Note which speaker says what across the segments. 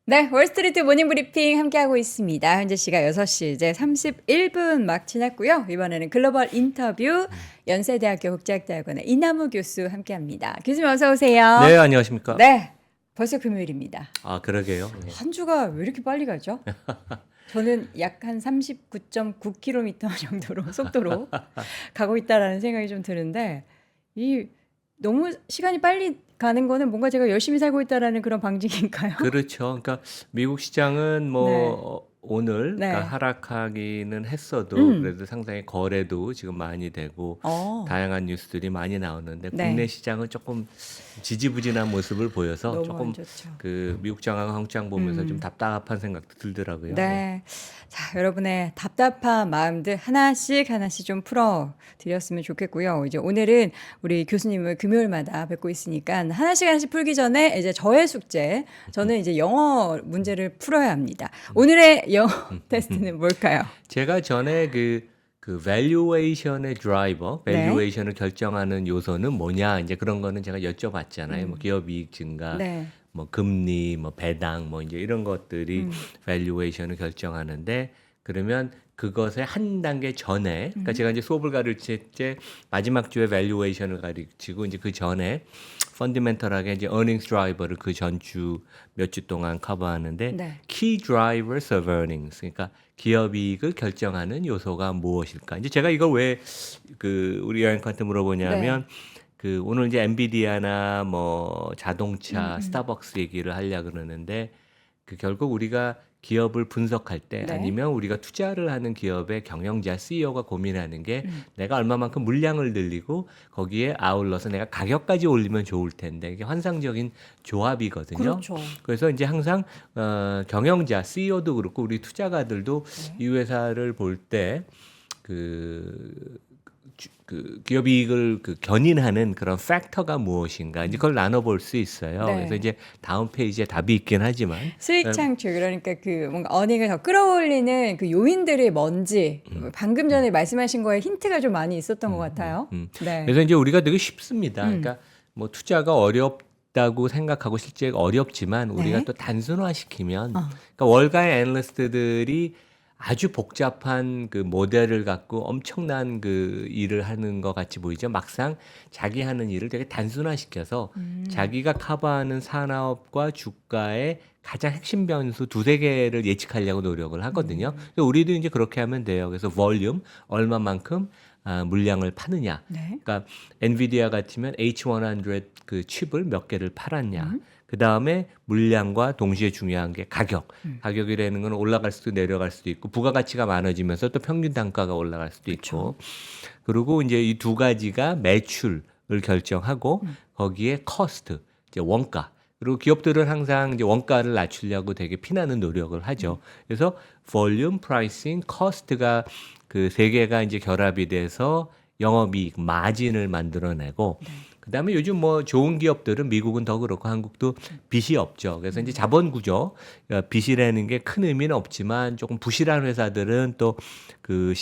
Speaker 1: 네, 월스트리트 모닝 브리핑 함께하고 있습니다. 현재 시각 6시 이제 31분 막 지났고요. 이번에는 글로벌 인터뷰 연세대학교 국제학대학원의 이남우 교수 함께합니다. 교수님 어서 오세요.
Speaker 2: 네, 안녕하십니까?
Speaker 1: 네, 벌써 금요일입니다.
Speaker 2: 아, 그러게요. 네.
Speaker 1: 한 주가 왜 이렇게 빨리 가죠? 저는 약 한 39.9km 정도로 속도로 가고 있다라는 생각이 좀 드는데 이 너무 시간이 빨리 가는 거는 뭔가 제가 열심히 살고 있다라는 그런 방증인가요?
Speaker 2: 그렇죠. 그러니까 미국 시장은 뭐
Speaker 1: 네.
Speaker 2: 오늘
Speaker 1: 네.
Speaker 2: 그러니까 하락하기는 했어도
Speaker 1: 음.
Speaker 2: 그래도 상당히 거래도 지금 많이 되고 다양한 뉴스들이 많이 나오는데
Speaker 1: 네.
Speaker 2: 국내 시장은 조금 지지부진한 모습을 보여서
Speaker 1: 너무
Speaker 2: 조금
Speaker 1: 안 좋죠.
Speaker 2: 그 미국 장하고 한국 장 보면서 좀 답답한 생각도 들더라고요.
Speaker 1: 네. 자, 여러분의 답답한 마음들 하나씩 좀 풀어 드렸으면 좋겠고요. 이제 오늘은 우리 교수님을 금요일마다 뵙고 있으니까 하나씩 풀기 전에 이제 저의 숙제, 저는 이제 영어 문제를 풀어야 합니다. 오늘의 영어 테스트는 뭘까요?
Speaker 2: 제가 전에 그 valuation의 드라이버,
Speaker 1: 네.
Speaker 2: valuation을 결정하는 요소는 뭐냐, 이제 그런 거는 제가 여쭤봤잖아요. 뭐 기업 이익 증가,
Speaker 1: 네.
Speaker 2: 뭐 금리, 뭐 배당, 뭐 이제 이런 것들이 valuation을 결정하는데 그러면 그것의 한 단계 전에, 그러니까 제가 이제 수업을 가르칠 때 마지막 주에 valuation을 가르치고 이제 그 전에 펀디멘털하게 이제 earnings driver를 그 전주 몇 주 동안 커버하는데
Speaker 1: 네.
Speaker 2: key drivers of earnings, 그러니까 기업 이익을 결정하는 요소가 무엇일까? 이제 제가 이걸 왜 그 우리 여행한테 물어보냐면 그 오늘 이제 엔비디아나 뭐 자동차, 스타벅스 얘기를 하려고 그러는데 그 결국 우리가 기업을 분석할 때
Speaker 1: 네.
Speaker 2: 아니면 우리가 투자를 하는 기업의 경영자 CEO가 고민하는 게 내가 얼마만큼 물량을 늘리고 거기에 아울러서 내가 가격까지 올리면 좋을 텐데 이게 환상적인 조합이거든요.
Speaker 1: 그렇죠.
Speaker 2: 그래서 이제 항상 경영자 CEO도 그렇고 우리 투자가들도 이 회사를 볼 때 그 기업 이익을 그 견인하는 그런 팩터가 무엇인가 이제 그걸 나눠볼 수 있어요.
Speaker 1: 네.
Speaker 2: 그래서 이제 다음 페이지에 답이 있긴 하지만
Speaker 1: 수익 창출 그러니까 그 뭔가 어닝을 더 끌어올리는 그 요인들이 뭔지 방금 전에 말씀하신 거에 힌트가 좀 많이 있었던 것 같아요. 네.
Speaker 2: 그래서 이제 우리가 되게 쉽습니다. 그러니까 뭐 투자가 어렵다고 생각하고 실제 어렵지만 우리가
Speaker 1: 네.
Speaker 2: 또 단순화시키면 그러니까 월가의 애널리스트들이 아주 복잡한 그 모델을 갖고 엄청난 그 일을 하는 것 같이 보이죠. 막상 자기 하는 일을 되게 단순화시켜서 자기가 커버하는 산업과 주가의 가장 핵심 변수 두세 개를 예측하려고 노력을 하거든요. 그래서 우리도 이제 그렇게 하면 돼요. 그래서 볼륨 얼마만큼 물량을 파느냐.
Speaker 1: 네.
Speaker 2: 그러니까 엔비디아 같으면 H100 그 칩을 몇 개를 팔았냐. 그 다음에 물량과 동시에 중요한 게 가격. 가격이라는 건 올라갈 수도 내려갈 수도 있고 부가가치가 많아지면서 또 평균 단가가 올라갈 수도 있고. 그리고 이제 이 두 가지가 매출을 결정하고 거기에 커스트, 이제 원가. 그리고 기업들은 항상 이제 원가를 낮추려고 되게 피나는 노력을 하죠. 그래서 볼륨, 프라이싱, 커스트가 그 세 개가 이제 결합이 돼서 영업이익 마진을 만들어내고 그다음에 요즘 뭐 좋은 기업들은 미국은 더 그렇고 한국도 빚이 없죠. 그래서 이제 자본 구조 빚이라는 게 큰 의미는 없지만 조금 부실한 회사들은 또 그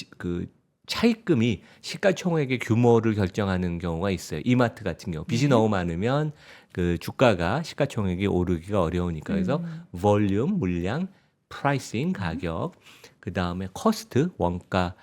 Speaker 2: 차입금이 시가총액의 규모를 결정하는 경우가 있어요. 이마트 같은 경우 빚이 너무 많으면 그 주가가 시가총액이 오르기가 어려우니까 그래서 볼륨 물량, 프라이싱 가격, 그 다음에 커스트 원가.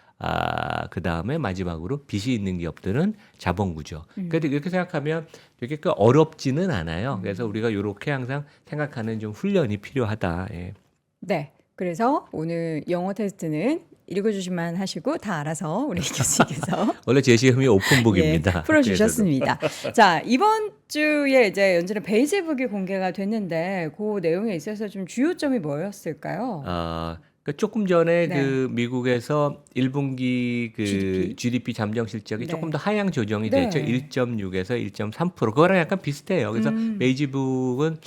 Speaker 2: 그 다음에 마지막으로 빚이 있는 기업들은 자본 구조. 그러니까 이렇게 생각하면 되게 그 어렵지는 않아요. 그래서 우리가 이렇게 항상 생각하는 좀 훈련이 필요하다. 예.
Speaker 1: 네. 그래서 오늘 영어 테스트는 읽어주시만 하시고 다 알아서 우리 교수님께서
Speaker 2: 원래 제시험이 오픈북입니다.
Speaker 1: 예, 풀어주셨습니다. 자, 이번 주에 이제 연준의 베이직북이 공개가 됐는데 그 내용에 있어서 좀 주요점이 뭐였을까요?
Speaker 2: 그러니까 조금 전에
Speaker 1: 네.
Speaker 2: 그 미국에서 1분기 그
Speaker 1: GDP?
Speaker 2: GDP 잠정 실적이
Speaker 1: 네.
Speaker 2: 조금 더 하향 조정이
Speaker 1: 네.
Speaker 2: 됐죠. 1.6에서 1.3%. 그거랑 약간 비슷해요. 그래서 베이지북은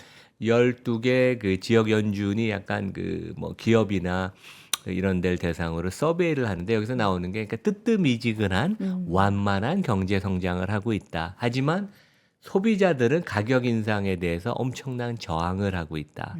Speaker 2: 12개 그 지역 연준이 약간 그 뭐 기업이나 이런 데를 대상으로 서베이를 하는데 여기서 나오는 게 그러니까 뜨뜻미지근한 완만한 경제 성장을 하고 있다. 하지만 소비자들은 가격 인상에 대해서 엄청난 저항을 하고 있다.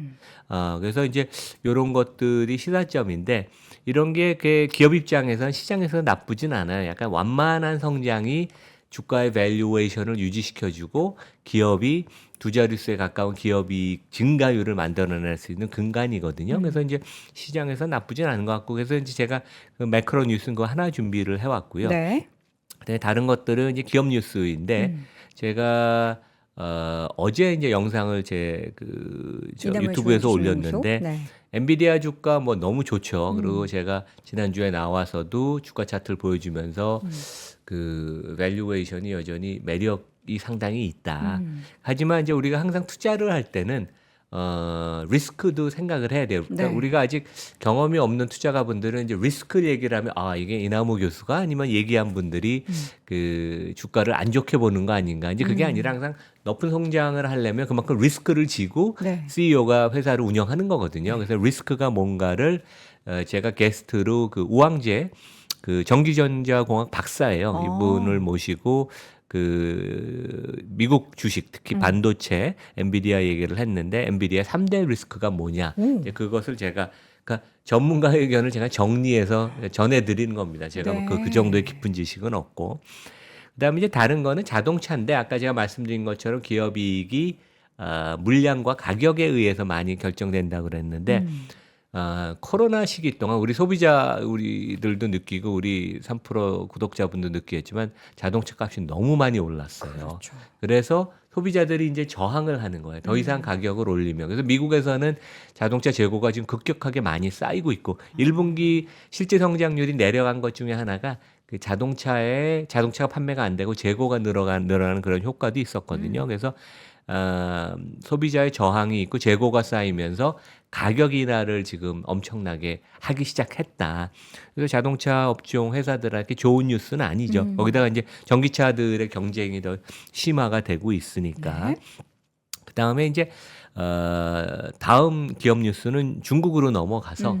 Speaker 2: 그래서 이제 이런 것들이 시사점인데 이런 게 그 기업 입장에서는 시장에서 나쁘진 않아요. 약간 완만한 성장이 주가의 밸류에이션을 유지시켜주고 기업이 두 자릿수에 가까운 기업이 증가율을 만들어낼 수 있는 근간이거든요. 그래서 이제 시장에서 나쁘진 않은 것 같고 그래서 이제 제가 그 매크로 뉴스인 거 하나 준비를 해왔고요.
Speaker 1: 네.
Speaker 2: 네, 다른 것들은 이제 기업 뉴스인데 제가 어제 이제 영상을 제
Speaker 1: 이담을
Speaker 2: 유튜브에서
Speaker 1: 조용히
Speaker 2: 올렸는데
Speaker 1: 네.
Speaker 2: 엔비디아 주가 뭐 너무 좋죠. 그리고 제가 지난주에 나와서도 주가 차트를 보여주면서 그 밸류에이션이 여전히 매력이 상당히 있다. 하지만 이제 우리가 항상 투자를 할 때는 리스크도 생각을 해야 돼요. 그러니까
Speaker 1: 네.
Speaker 2: 우리가 아직 경험이 없는 투자가분들은 이제 리스크 얘기를 하면 아 이게 이나무 교수가 아니면 얘기한 분들이 그 주가를 안 좋게 보는 거 아닌가. 이제 그게 아니라 항상 높은 성장을 하려면 그만큼 리스크를 지고
Speaker 1: 네.
Speaker 2: CEO가 회사를 운영하는 거거든요. 그래서 리스크가 뭔가를 제가 게스트로 그 우왕재 그 전기전자공학 박사예요. 이분을 모시고 그 미국 주식 특히 반도체 엔비디아 얘기를 했는데 엔비디아 3대 리스크가 뭐냐 이제 그것을 제가 그러니까 전문가 의견을 제가 정리해서 전해드리는 겁니다. 제가
Speaker 1: 네.
Speaker 2: 그 정도의 깊은 지식은 없고 그다음에 이제 다른 거는 자동차인데 아까 제가 말씀드린 것처럼 기업이익이 물량과 가격에 의해서 많이 결정된다고 그랬는데 코로나 시기 동안 우리 소비자 우리들도 느끼고 우리 3프로 구독자분도 느끼겠지만 자동차 값이 너무 많이 올랐어요.
Speaker 1: 그렇죠.
Speaker 2: 그래서 소비자들이 이제 저항을 하는 거예요. 더 이상 가격을 올리면. 그래서 미국에서는 자동차 재고가 지금 급격하게 많이 쌓이고 있고 1분기 실제 성장률이 내려간 것 중에 하나가 그 자동차가 판매가 안 되고 재고가 늘어나는 그런 효과도 있었거든요. 그래서 소비자의 저항이 있고 재고가 쌓이면서 가격 인하를 지금 엄청나게 하기 시작했다. 그래서 자동차 업종 회사들한테 좋은 뉴스는 아니죠. 거기다가 이제 전기차들의 경쟁이 더 심화가 되고 있으니까.
Speaker 1: 네.
Speaker 2: 그다음에 이제 다음 기업 뉴스는 중국으로 넘어가서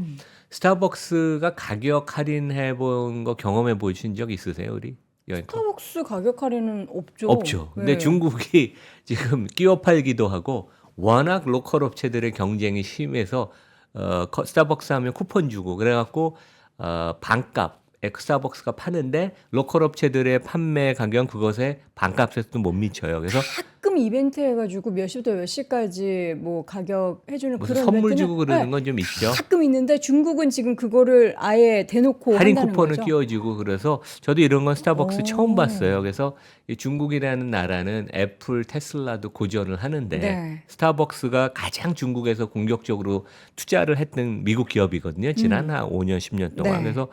Speaker 2: 스타벅스가 가격 할인해 본 거 경험해 보신 적 있으세요, 우리?
Speaker 1: 스타벅스 가격 할인은 없죠.
Speaker 2: 없죠. 근데
Speaker 1: 네.
Speaker 2: 중국이 지금 끼워 팔기도 하고 워낙 로컬 업체들의 경쟁이 심해서 스타벅스 하면 쿠폰 주고 그래갖고 반값 스타벅스가 파는데 로컬 업체들의 판매 가격은 그것에 반값에서도 못 미쳐요. 그래서
Speaker 1: 가끔 이벤트 해가지고 몇 시부터 몇 시까지 뭐 가격 해주는
Speaker 2: 무슨
Speaker 1: 그런
Speaker 2: 선물
Speaker 1: 이벤트는
Speaker 2: 주고 그러는
Speaker 1: 네,
Speaker 2: 건 좀 있죠.
Speaker 1: 가끔 있는데 중국은 지금 그거를 아예 대놓고
Speaker 2: 할인
Speaker 1: 한다는
Speaker 2: 쿠폰을
Speaker 1: 거죠.
Speaker 2: 끼워주고 그래서 저도 이런 건 스타벅스
Speaker 1: 오.
Speaker 2: 처음 봤어요. 그래서 이 중국이라는 나라는 애플, 테슬라도 고전을 하는데
Speaker 1: 네.
Speaker 2: 스타벅스가 가장 중국에서 공격적으로 투자를 했던 미국 기업이거든요. 지난 한 5년, 10년 동안.
Speaker 1: 네.
Speaker 2: 그래서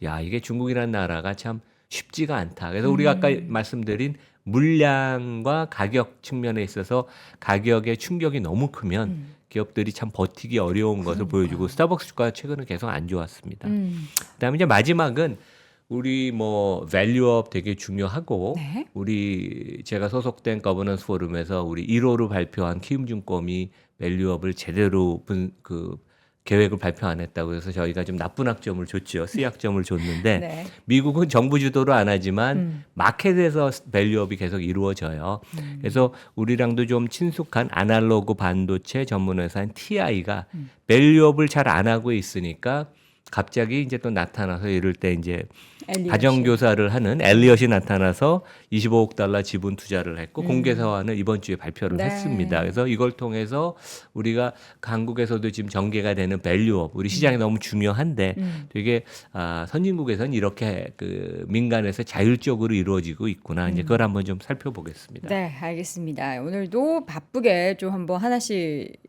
Speaker 2: 야 이게 중국이라는 나라가 참 쉽지가 않다. 그래서 우리가 아까 말씀드린 물량과 가격 측면에 있어서 가격의 충격이 너무 크면 기업들이 참 버티기 어려운 것을 보여주고 스타벅스 주가가 최근에 계속 안 좋았습니다. 그다음에 이제 마지막은 우리 뭐 밸류업 되게 중요하고
Speaker 1: 네.
Speaker 2: 우리 제가 소속된 거버넌스 포럼에서 우리 1호로 발표한 키움증권이 밸류업을 제대로 계획을 발표 안 했다고 해서 저희가 좀 나쁜 학점을 줬죠. C학점을 줬는데
Speaker 1: 네.
Speaker 2: 미국은 정부 주도로 안 하지만 마켓에서 밸류업이 계속 이루어져요. 그래서 우리랑도 좀 친숙한 아날로그 반도체 전문 회사인 TI가 밸류업을 잘 안 하고 있으니까 갑자기 이제 또 나타나서 이럴 때 이제
Speaker 1: 엘리엇이.
Speaker 2: 가정교사를 하는 엘리엇이 나타나서 25억 달러 지분 투자를 했고 공개 사안을 이번 주에 발표를
Speaker 1: 네.
Speaker 2: 했습니다. 그래서 이걸 통해서 우리가 한국에서도 지금 전개가 되는 밸류업 우리 시장이 너무 중요한데 되게 선진국에서는 이렇게 그 민간에서 자율적으로 이루어지고 있구나. 이제 그걸 한번 좀 살펴보겠습니다.
Speaker 1: 네, 알겠습니다. 오늘도 바쁘게 좀 한번 하나씩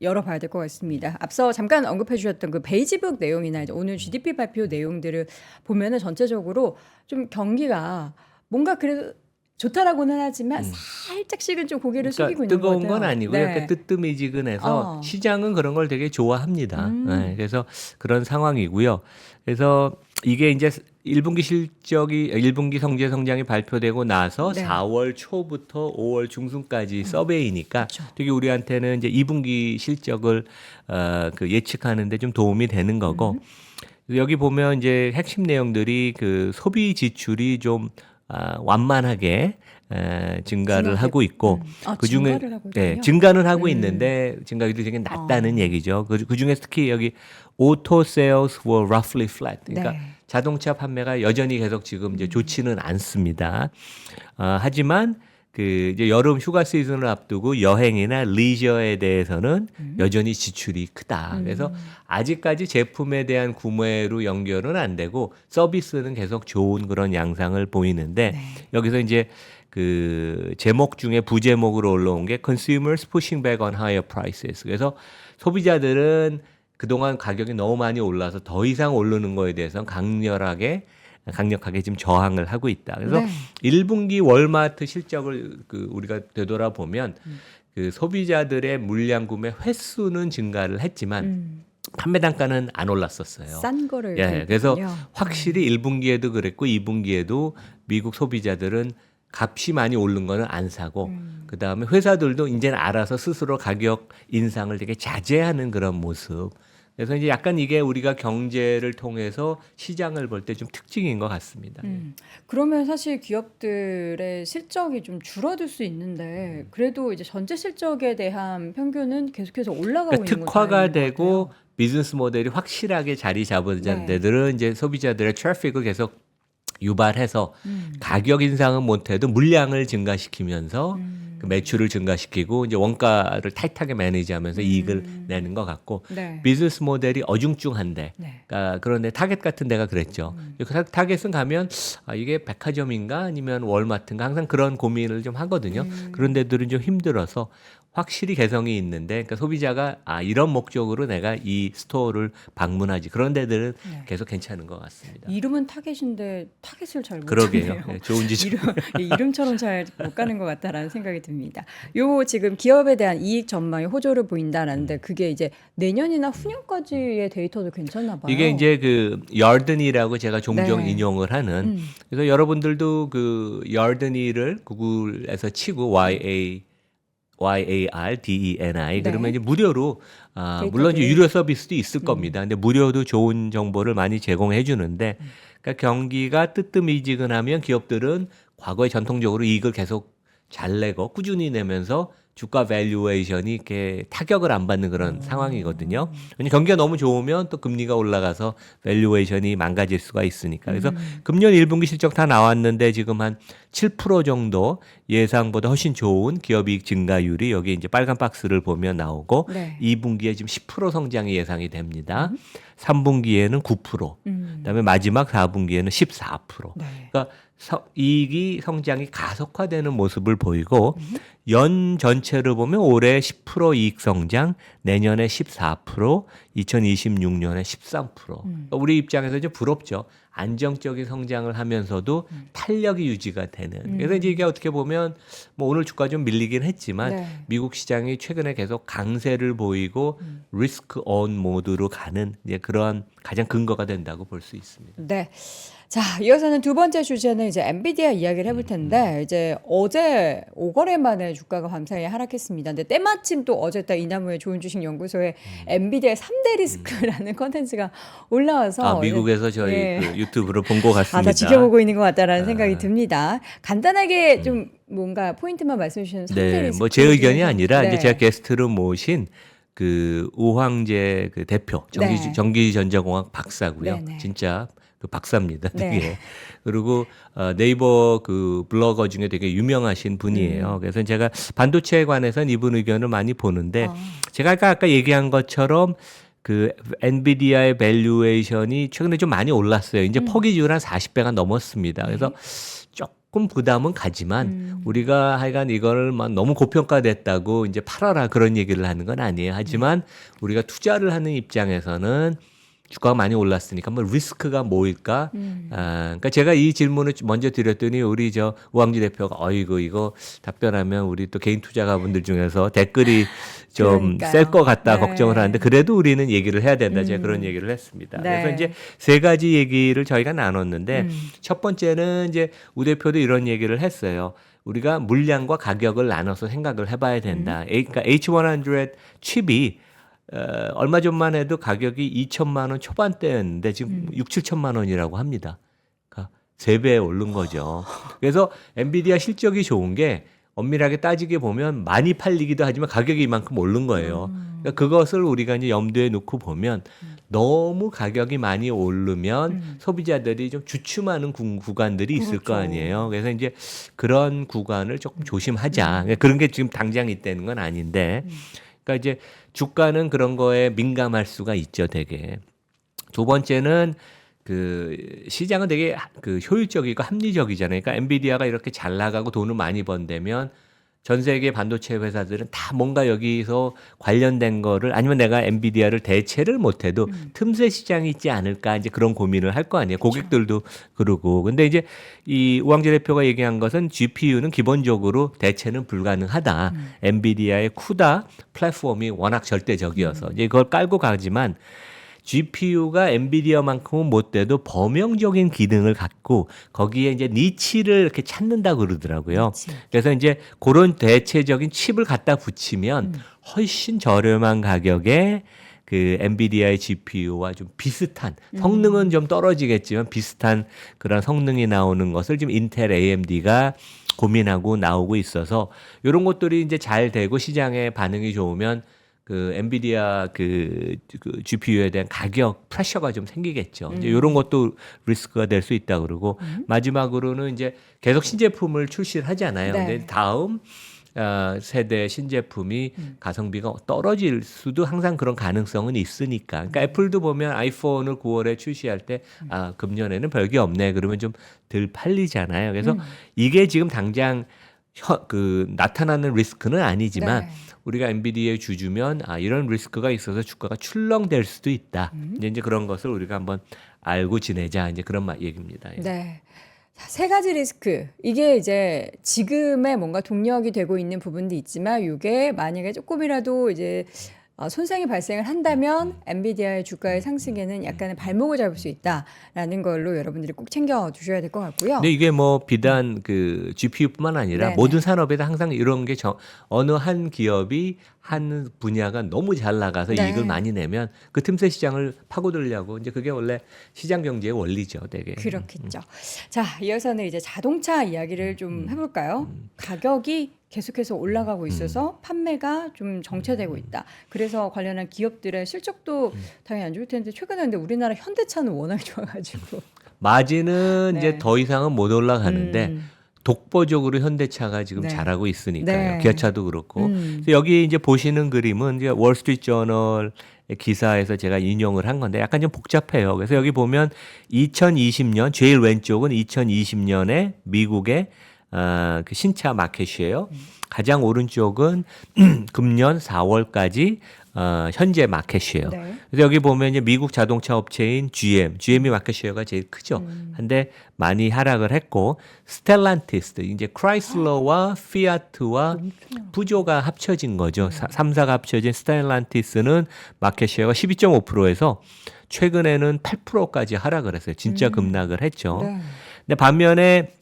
Speaker 1: 열어봐야 될 것 같습니다. 앞서 잠깐 언급해 주셨던 그 베이지북 내용이나 이제 오늘 GDP 발표 내용들을 보면은 전체적으로 좀 경기가 뭔가 그래도 좋다라고는 하지만 살짝씩은 좀 고개를 숙이고 있는 것
Speaker 2: 뜨거운
Speaker 1: 같아요.
Speaker 2: 건 아니고요.
Speaker 1: 네.
Speaker 2: 약간 뜨뜨미지근해서
Speaker 1: 어.
Speaker 2: 시장은 그런 걸 되게 좋아합니다. 네, 그래서 그런 상황이고요. 그래서 이게 이제 1분기 성제 성장이 발표되고 나서
Speaker 1: 네.
Speaker 2: 4월 초부터 5월 중순까지 서베이니까
Speaker 1: 그렇죠.
Speaker 2: 되게 우리한테는 이제 2분기 실적을 예측하는데 좀 도움이 되는 거고 여기 보면 이제 핵심 내용들이 그 소비 지출이 좀 완만하게 증가를 하고 있고 그중에
Speaker 1: 증가를 하고 있군요.
Speaker 2: 증가는 하고 있는데 증가율이 되게 낮다는 얘기죠. 그중에 특히 여기 auto sales were roughly flat. 그러니까
Speaker 1: 네.
Speaker 2: 자동차 판매가 여전히 계속 지금 이제 좋지는 않습니다. 하지만 그 이제 여름 휴가 시즌을 앞두고 여행이나 리저에 대해서는 여전히 지출이 크다. 그래서 아직까지 제품에 대한 구매로 연결은 안 되고 서비스는 계속 좋은 그런 양상을 보이는데
Speaker 1: 네.
Speaker 2: 여기서 이제 그 제목 중에 부제목으로 올라온 게 Consumers Pushing Back on Higher Prices. 그래서 소비자들은 그동안 가격이 너무 많이 올라서 더 이상 오르는 거에 대해서 강력하게 지금 저항을 하고 있다. 그래서
Speaker 1: 네.
Speaker 2: 1분기 월마트 실적을 그 우리가 되돌아보면 그 소비자들의 물량 구매 횟수는 증가를 했지만 판매 단가는 안 올랐었어요.
Speaker 1: 싼 거를
Speaker 2: 예, 그래서
Speaker 1: 구입했군요.
Speaker 2: 확실히 1분기에도 그랬고 2분기에도 미국 소비자들은 값이 많이 오른 거는 안 사고 그다음에 회사들도 이제는 알아서 스스로 가격 인상을 되게 자제하는 그런 모습. 그래서 이제 약간 이게 우리가 경제를 통해서 시장을 볼 때 좀 특징인 것 같습니다.
Speaker 1: 그러면 사실 기업들의 실적이 좀 줄어들 수 있는데 그래도 이제 전체 실적에 대한 평균은 계속해서 올라가고
Speaker 2: 그러니까
Speaker 1: 있는 건
Speaker 2: 특화가
Speaker 1: 다행인 것
Speaker 2: 되고
Speaker 1: 같아요.
Speaker 2: 비즈니스 모델이 확실하게 자리 잡은
Speaker 1: 네.
Speaker 2: 데들은 이제 소비자들의 트래픽을 계속 유발해서 가격 인상은 못해도 물량을 증가시키면서 그 매출을 증가시키고 이제 원가를 타이트하게 매니지하면서 이익을 내는 것 같고
Speaker 1: 네.
Speaker 2: 비즈니스 모델이 어중중한데
Speaker 1: 네.
Speaker 2: 그런데 타겟 같은 데가 그랬죠. 그 타겟은 가면 이게 백화점인가 아니면 월마트인가 항상 그런 고민을 좀 하거든요. 그런 데들은 좀 힘들어서 확실히 개성이 있는데 그러니까 소비자가 이런 목적으로 내가 이 스토어를 방문하지 그런 데들은
Speaker 1: 네.
Speaker 2: 계속 괜찮은 것 같습니다.
Speaker 1: 이름은 타겟인데 타겟을 잘 못
Speaker 2: 그러게요.
Speaker 1: 잡네요.
Speaker 2: 네, 좋은 지적.
Speaker 1: 이름처럼 잘 못 가는 것 같다라는 생각이 듭니다. 요 지금 기업에 대한 이익 전망이 호조를 보인다라는데 그게 이제 내년이나 후년까지의 데이터도 괜찮나 봐요.
Speaker 2: 이게 이제 그 yarden이라고 제가 종종
Speaker 1: 네.
Speaker 2: 인용을 하는 그래서 여러분들도 그 yarden이를 구글에서 치고 YARDENI 그러면
Speaker 1: 네.
Speaker 2: 이제 무료로 물론 이제
Speaker 1: 데이터들을.
Speaker 2: 유료 서비스도 있을 겁니다. 근데 무료도 좋은 정보를 많이 제공해 주는데 그러니까 경기가 뜨뜻미지근하면 기업들은 과거에 전통적으로 이익을 계속 잘 내고 꾸준히 내면서 주가 밸류에이션이 이렇게 타격을 안 받는 그런 상황이거든요. 왜냐면 경기가 너무 좋으면 또 금리가 올라가서 밸류에이션이 망가질 수가 있으니까. 그래서 금년 1분기 실적 다 나왔는데 지금 한 7% 정도 예상보다 훨씬 좋은 기업이익 증가율이 여기 이제 빨간 박스를 보면 나오고
Speaker 1: 네.
Speaker 2: 2분기에 지금 10% 성장이 예상이 됩니다. 3분기에는 9%, 그다음에 마지막 4분기에는 14%.
Speaker 1: 네.
Speaker 2: 그러니까 이익이 성장이 가속화되는 모습을 보이고 연 전체를 보면 올해 10% 이익 성장, 내년에 14%, 2026년에 13%. 그러니까 우리 입장에서 이제 부럽죠. 안정적인 성장을 하면서도 탄력이 유지가 되는. 그래서 이제 이게 어떻게 보면 뭐 오늘 주가 좀 밀리긴 했지만
Speaker 1: 네.
Speaker 2: 미국 시장이 최근에 계속 강세를 보이고 리스크 온 모드로 가는 이제 그러한 가장 근거가 된다고 볼 수 있습니다.
Speaker 1: 네. 자, 이어서는 두 번째 주제는 이제 엔비디아 이야기를 해볼 텐데, 이제 어제 5거래 만에 주가가 밤사이에 하락했습니다. 근데 때마침 또 어제 딱 이나무의 좋은 주식 연구소에 엔비디아의 3대 리스크라는 컨텐츠가 올라와서.
Speaker 2: 미국에서 저희
Speaker 1: 예.
Speaker 2: 그 유튜브로 본 것 같습니다.
Speaker 1: 다 지켜보고 있는 것 같다라는 생각이 듭니다. 간단하게 좀 뭔가 포인트만 말씀해 주시는 3대
Speaker 2: 네,
Speaker 1: 리스크.
Speaker 2: 뭐 제 의견이 아니라
Speaker 1: 네.
Speaker 2: 이제 제가 게스트로 모신 그 우황재 그 대표
Speaker 1: 네.
Speaker 2: 전기전자공학 박사고요.
Speaker 1: 네, 네.
Speaker 2: 진짜 그 박사입니다.
Speaker 1: 네.
Speaker 2: 되게. 그리고 네이버 그 블로거 중에 되게 유명하신 분이에요. 그래서 제가 반도체에 관해서는 이분 의견을 많이 보는데 제가 아까 얘기한 것처럼 그 엔비디아의 밸류에이션이 최근에 좀 많이 올랐어요. 이제 퍼 기준 한 40배가 넘었습니다. 그래서 조금 부담은 가지만 우리가 하여간 이거를 막 너무 고평가됐다고 이제 팔아라 그런 얘기를 하는 건 아니에요. 하지만 우리가 투자를 하는 입장에서는 주가가 많이 올랐으니까 뭐 리스크가 뭐일까? 그러니까 제가 이 질문을 먼저 드렸더니 우리 저 우황지 대표가 어이구 이거 답변하면 우리 또 개인 투자가분들 중에서 댓글이 좀
Speaker 1: 그러니까요.
Speaker 2: 셀 것 같다
Speaker 1: 네.
Speaker 2: 걱정을 하는데 그래도 우리는 얘기를 해야 된다. 제가 그런 얘기를 했습니다.
Speaker 1: 네.
Speaker 2: 그래서 이제 세 가지 얘기를 저희가 나눴는데 첫 번째는 이제 우 대표도 이런 얘기를 했어요. 우리가 물량과 가격을 나눠서 생각을 해봐야 된다. 그러니까 H100 칩이 얼마 전만 해도 가격이 2천만 원 초반대였는데 지금 6, 7천만 원이라고 합니다. 그러니까 3배 오른 거죠. 그래서 엔비디아 실적이 좋은 게 엄밀하게 따지게 보면 많이 팔리기도 하지만 가격이 이만큼 오른 거예요. 그러니까 그것을 우리가 이제 염두에 놓고 보면 너무 가격이 많이 오르면 소비자들이 좀 주춤하는 구간들이 있을 거
Speaker 1: 그렇죠.
Speaker 2: 아니에요. 그래서 이제 그런 구간을 조금 조심하자. 그러니까 그런 게 지금 당장 있다는 건 아닌데, 그러니까 이제 주가는 그런 거에 민감할 수가 있죠, 되게. 두 번째는 그 시장은 되게 그 효율적이고 합리적이잖아요. 그러니까 엔비디아가 이렇게 잘 나가고 돈을 많이 번다면 전 세계 반도체 회사들은 다 뭔가 여기서 관련된 거를 아니면 내가 엔비디아를 대체를 못해도 틈새 시장이 있지 않을까 이제 그런 고민을 할 거 아니에요. 고객들도 그러고. 근데 이제 이 우왕재 대표가 얘기한 것은 GPU는 기본적으로 대체는 불가능하다. 엔비디아의 쿠다 플랫폼이 워낙 절대적이어서 이제 그걸 깔고 가지만 GPU가 엔비디아만큼은 못 돼도 범용적인 기능을 갖고 거기에 이제 니치를 이렇게 찾는다고 그러더라고요.
Speaker 1: 니치.
Speaker 2: 그래서 이제 그런 대체적인 칩을 갖다 붙이면 훨씬 저렴한 가격에 그 엔비디아의 GPU와 좀 비슷한 성능은 좀 떨어지겠지만 비슷한 그런 성능이 나오는 것을 지금 인텔 AMD가 고민하고 나오고 있어서 이런 것들이 이제 잘 되고 시장에 반응이 좋으면 그 엔비디아 그 GPU에 대한 가격 프레셔가 좀 생기겠죠. 이제 이런 것도 리스크가 될 수 있다 그러고 마지막으로는 이제 계속 신제품을 출시를 하잖아요.
Speaker 1: 네.
Speaker 2: 근데 다음 세대 신제품이 가성비가 떨어질 수도 항상 그런 가능성은 있으니까. 그러니까 애플도 보면 아이폰을 9월에 출시할 때 금년에는 별게 없네. 그러면 좀 덜 팔리잖아요. 그래서 이게 지금 당장 나타나는 리스크는 아니지만
Speaker 1: 네.
Speaker 2: 우리가 엔비디아의 주주면 이런 리스크가 있어서 주가가 출렁될 수도 있다. 이제 그런 것을 우리가 한번 알고 지내자. 이제 그런 얘기입니다. 예.
Speaker 1: 네. 자, 세 가지 리스크. 이게 이제 지금의 뭔가 동력이 되고 있는 부분도 있지만 이게 만약에 조금이라도 이제 손상이 발생을 한다면 엔비디아의 주가의 상승에는 약간의 발목을 잡을 수 있다라는 걸로 여러분들이 꼭 챙겨 주셔야 될 것 같고요.
Speaker 2: 근데 이게 뭐 비단 그 GPU뿐만 아니라
Speaker 1: 네네.
Speaker 2: 모든 산업에도 항상 이런 게 어느 한 기업이 한 분야가 너무 잘 나가서
Speaker 1: 네.
Speaker 2: 이익을 많이 내면 그 틈새 시장을 파고들려고 이제 그게 원래 시장 경제의 원리죠, 되게.
Speaker 1: 그렇겠죠. 자, 이어서는 이제 자동차 이야기를 좀 해볼까요? 가격이 계속해서 올라가고 있어서 판매가 좀 정체되고 있다. 그래서 관련한 기업들의 실적도 당연히 안 좋을 텐데 최근에 근데 우리나라 현대차는 워낙 좋아가지고.
Speaker 2: 마진은
Speaker 1: 네.
Speaker 2: 이제 더 이상은 못 올라가는데 독보적으로 현대차가 지금
Speaker 1: 네.
Speaker 2: 잘하고 있으니까요.
Speaker 1: 네.
Speaker 2: 기아차도 그렇고. 그래서 여기 이제 보시는 그림은 이제 월스트리트 저널 기사에서 제가 인용을 한 건데 약간 좀 복잡해요. 그래서 여기 보면 2020년 제일 왼쪽은 2020년에 미국의 그 신차 마켓이에요. 가장 오른쪽은 금년 4월까지 현재 마켓이에요.
Speaker 1: 네.
Speaker 2: 그래서 여기 보면 이제 미국 자동차 업체인 GM이 마켓쉐어가 제일 크죠. 한데 많이 하락을 했고 스텔란티스 이제 크라이슬러와 피아트와 푸조가 합쳐진 거죠. 3사가 합쳐진 스텔란티스는 마켓쉐어가 12.5%에서 최근에는 8%까지 하락을 했어요. 진짜 급락을 했죠.
Speaker 1: 네.
Speaker 2: 근데 반면에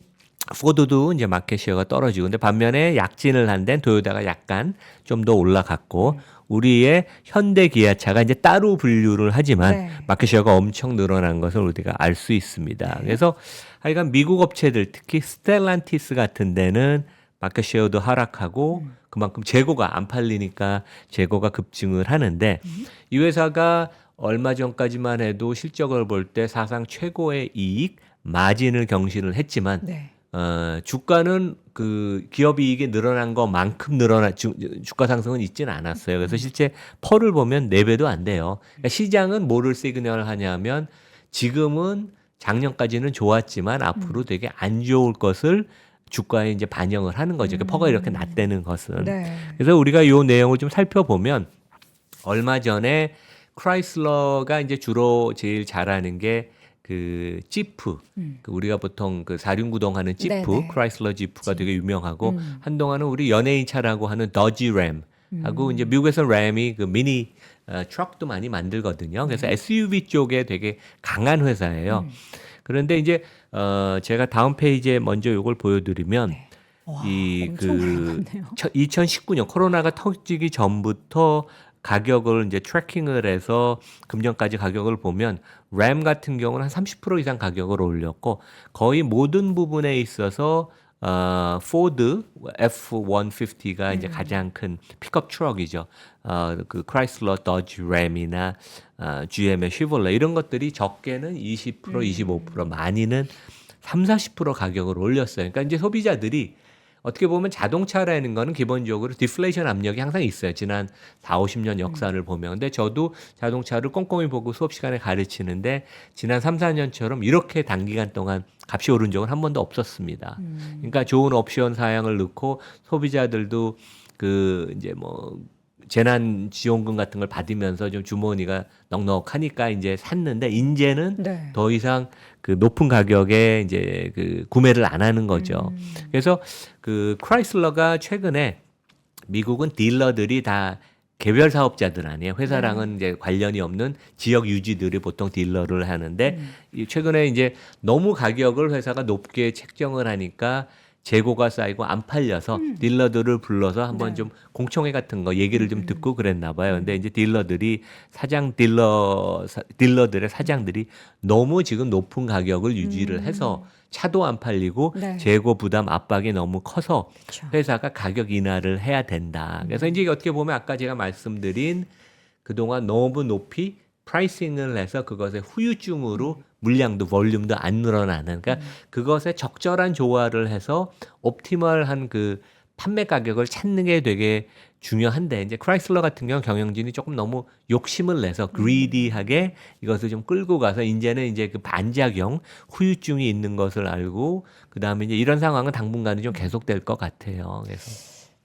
Speaker 2: 포드도 이제 마켓쉐어가 떨어지고 근데 반면에 약진을 한 데는 토요타가 약간 좀 더 올라갔고 우리의 현대 기아차가 이제 따로 분류를 하지만
Speaker 1: 네.
Speaker 2: 마켓쉐어가 엄청 늘어난 것을 우리가 알 수 있습니다. 그래서 하여간 미국 업체들 특히 스텔란티스 같은 데는 마켓쉐어도 하락하고 그만큼 재고가 안 팔리니까 재고가 급증을 하는데 이 회사가 얼마 전까지만 해도 실적을 볼 때 사상 최고의 이익 마진을 경신을 했지만
Speaker 1: 네.
Speaker 2: 주가는 그 기업 이익이 늘어난 것만큼 주가 상승은 있지는 않았어요. 그래서 실제 펄을 보면 4배도 안 돼요. 그러니까 시장은 뭐를 시그널을 하냐면 지금은 작년까지는 좋았지만 앞으로 되게 안 좋을 것을 주가에 이제 반영을 하는 거죠. 그러니까 퍼가 이렇게 낮다는 것은.
Speaker 1: 네.
Speaker 2: 그래서 우리가 이 내용을 좀 살펴보면 얼마 전에 크라이슬러가 이제 주로 제일 잘하는 게 그 지프, 그 우리가 보통 그 사륜구동 하는 지프,
Speaker 1: 네네.
Speaker 2: 크라이슬러 지프가 되게 유명하고 한동안은 우리 연예인 차라고 하는 더지 램 하고 이제 미국에서 램이 그 미니 트럭도 많이 만들거든요. 그래서 SUV 쪽에 되게 강한 회사예요. 그런데 이제 제가 다음 페이지에 먼저 이걸 보여드리면
Speaker 1: 와,
Speaker 2: 이
Speaker 1: 엄청
Speaker 2: 그
Speaker 1: 올라갔네요.
Speaker 2: 2019년 코로나가 터지기 전부터 가격을 이제 트래킹을 해서 금년까지 가격을 보면 램 같은 경우는 한 30% 이상 가격을 올렸고 거의 모든 부분에 있어서 포드 F-150가 이제 가장 큰 픽업 트럭이죠. 그 크라이슬러 더지 램이나 GM의 쉐볼레 이런 것들이 적게는 20%, 25%, 많이는 30-40% 가격을 올렸어요. 그러니까 이제 소비자들이 어떻게 보면 자동차라는 거는 기본적으로 디플레이션 압력이 항상 있어요. 지난 4-50년 역사를 보면. 근데 저도 자동차를 꼼꼼히 보고 수업 시간에 가르치는데 지난 3-4년처럼 이렇게 단기간 동안 값이 오른 적은 한 번도 없었습니다. 그러니까 좋은 옵션 사양을 넣고 소비자들도 그 이제 뭐 재난 지원금 같은 걸 받으면서 좀 주머니가 넉넉하니까 이제 샀는데 이제는
Speaker 1: 네.
Speaker 2: 더 이상 그 높은 가격에 이제 그 구매를 안 하는 거죠. 그래서 그 크라이슬러가 최근에 미국은 딜러들이 다 개별 사업자들 아니에요. 회사랑은 이제 관련이 없는 지역 유지들이 보통 딜러를 하는데 이 최근에 이제 너무 가격을 회사가 높게 책정을 하니까 재고가 쌓이고 안 팔려서 딜러들을 불러서 한번
Speaker 1: 네.
Speaker 2: 좀 공청회 같은 거 얘기를 좀 듣고 그랬나 봐요. 근데 이제 딜러들의 사장들이 너무 지금 높은 가격을 유지를 해서 차도 안 팔리고
Speaker 1: 네.
Speaker 2: 재고 부담 압박이 너무 커서
Speaker 1: 그렇죠.
Speaker 2: 회사가 가격 인하를 해야 된다. 그래서 이제 어떻게 보면 아까 제가 말씀드린 그동안 너무 높이 프라이싱을 해서 그것의 후유증으로 물량도 볼륨도 안 늘어나는 그러니까 그것에 적절한 조화를 해서 옵티멀한 그 판매 가격을 찾는 게 되게 중요한데 이제 크라이슬러 같은 경우 경영진이 조금 너무 욕심을 내서 그리디하게 이것을 좀 끌고 가서 이제는 이제 그 반작용 후유증이 있는 것을 알고 그다음에 이제 이런 상황은 당분간은 좀 계속될 것 같아요. 그래서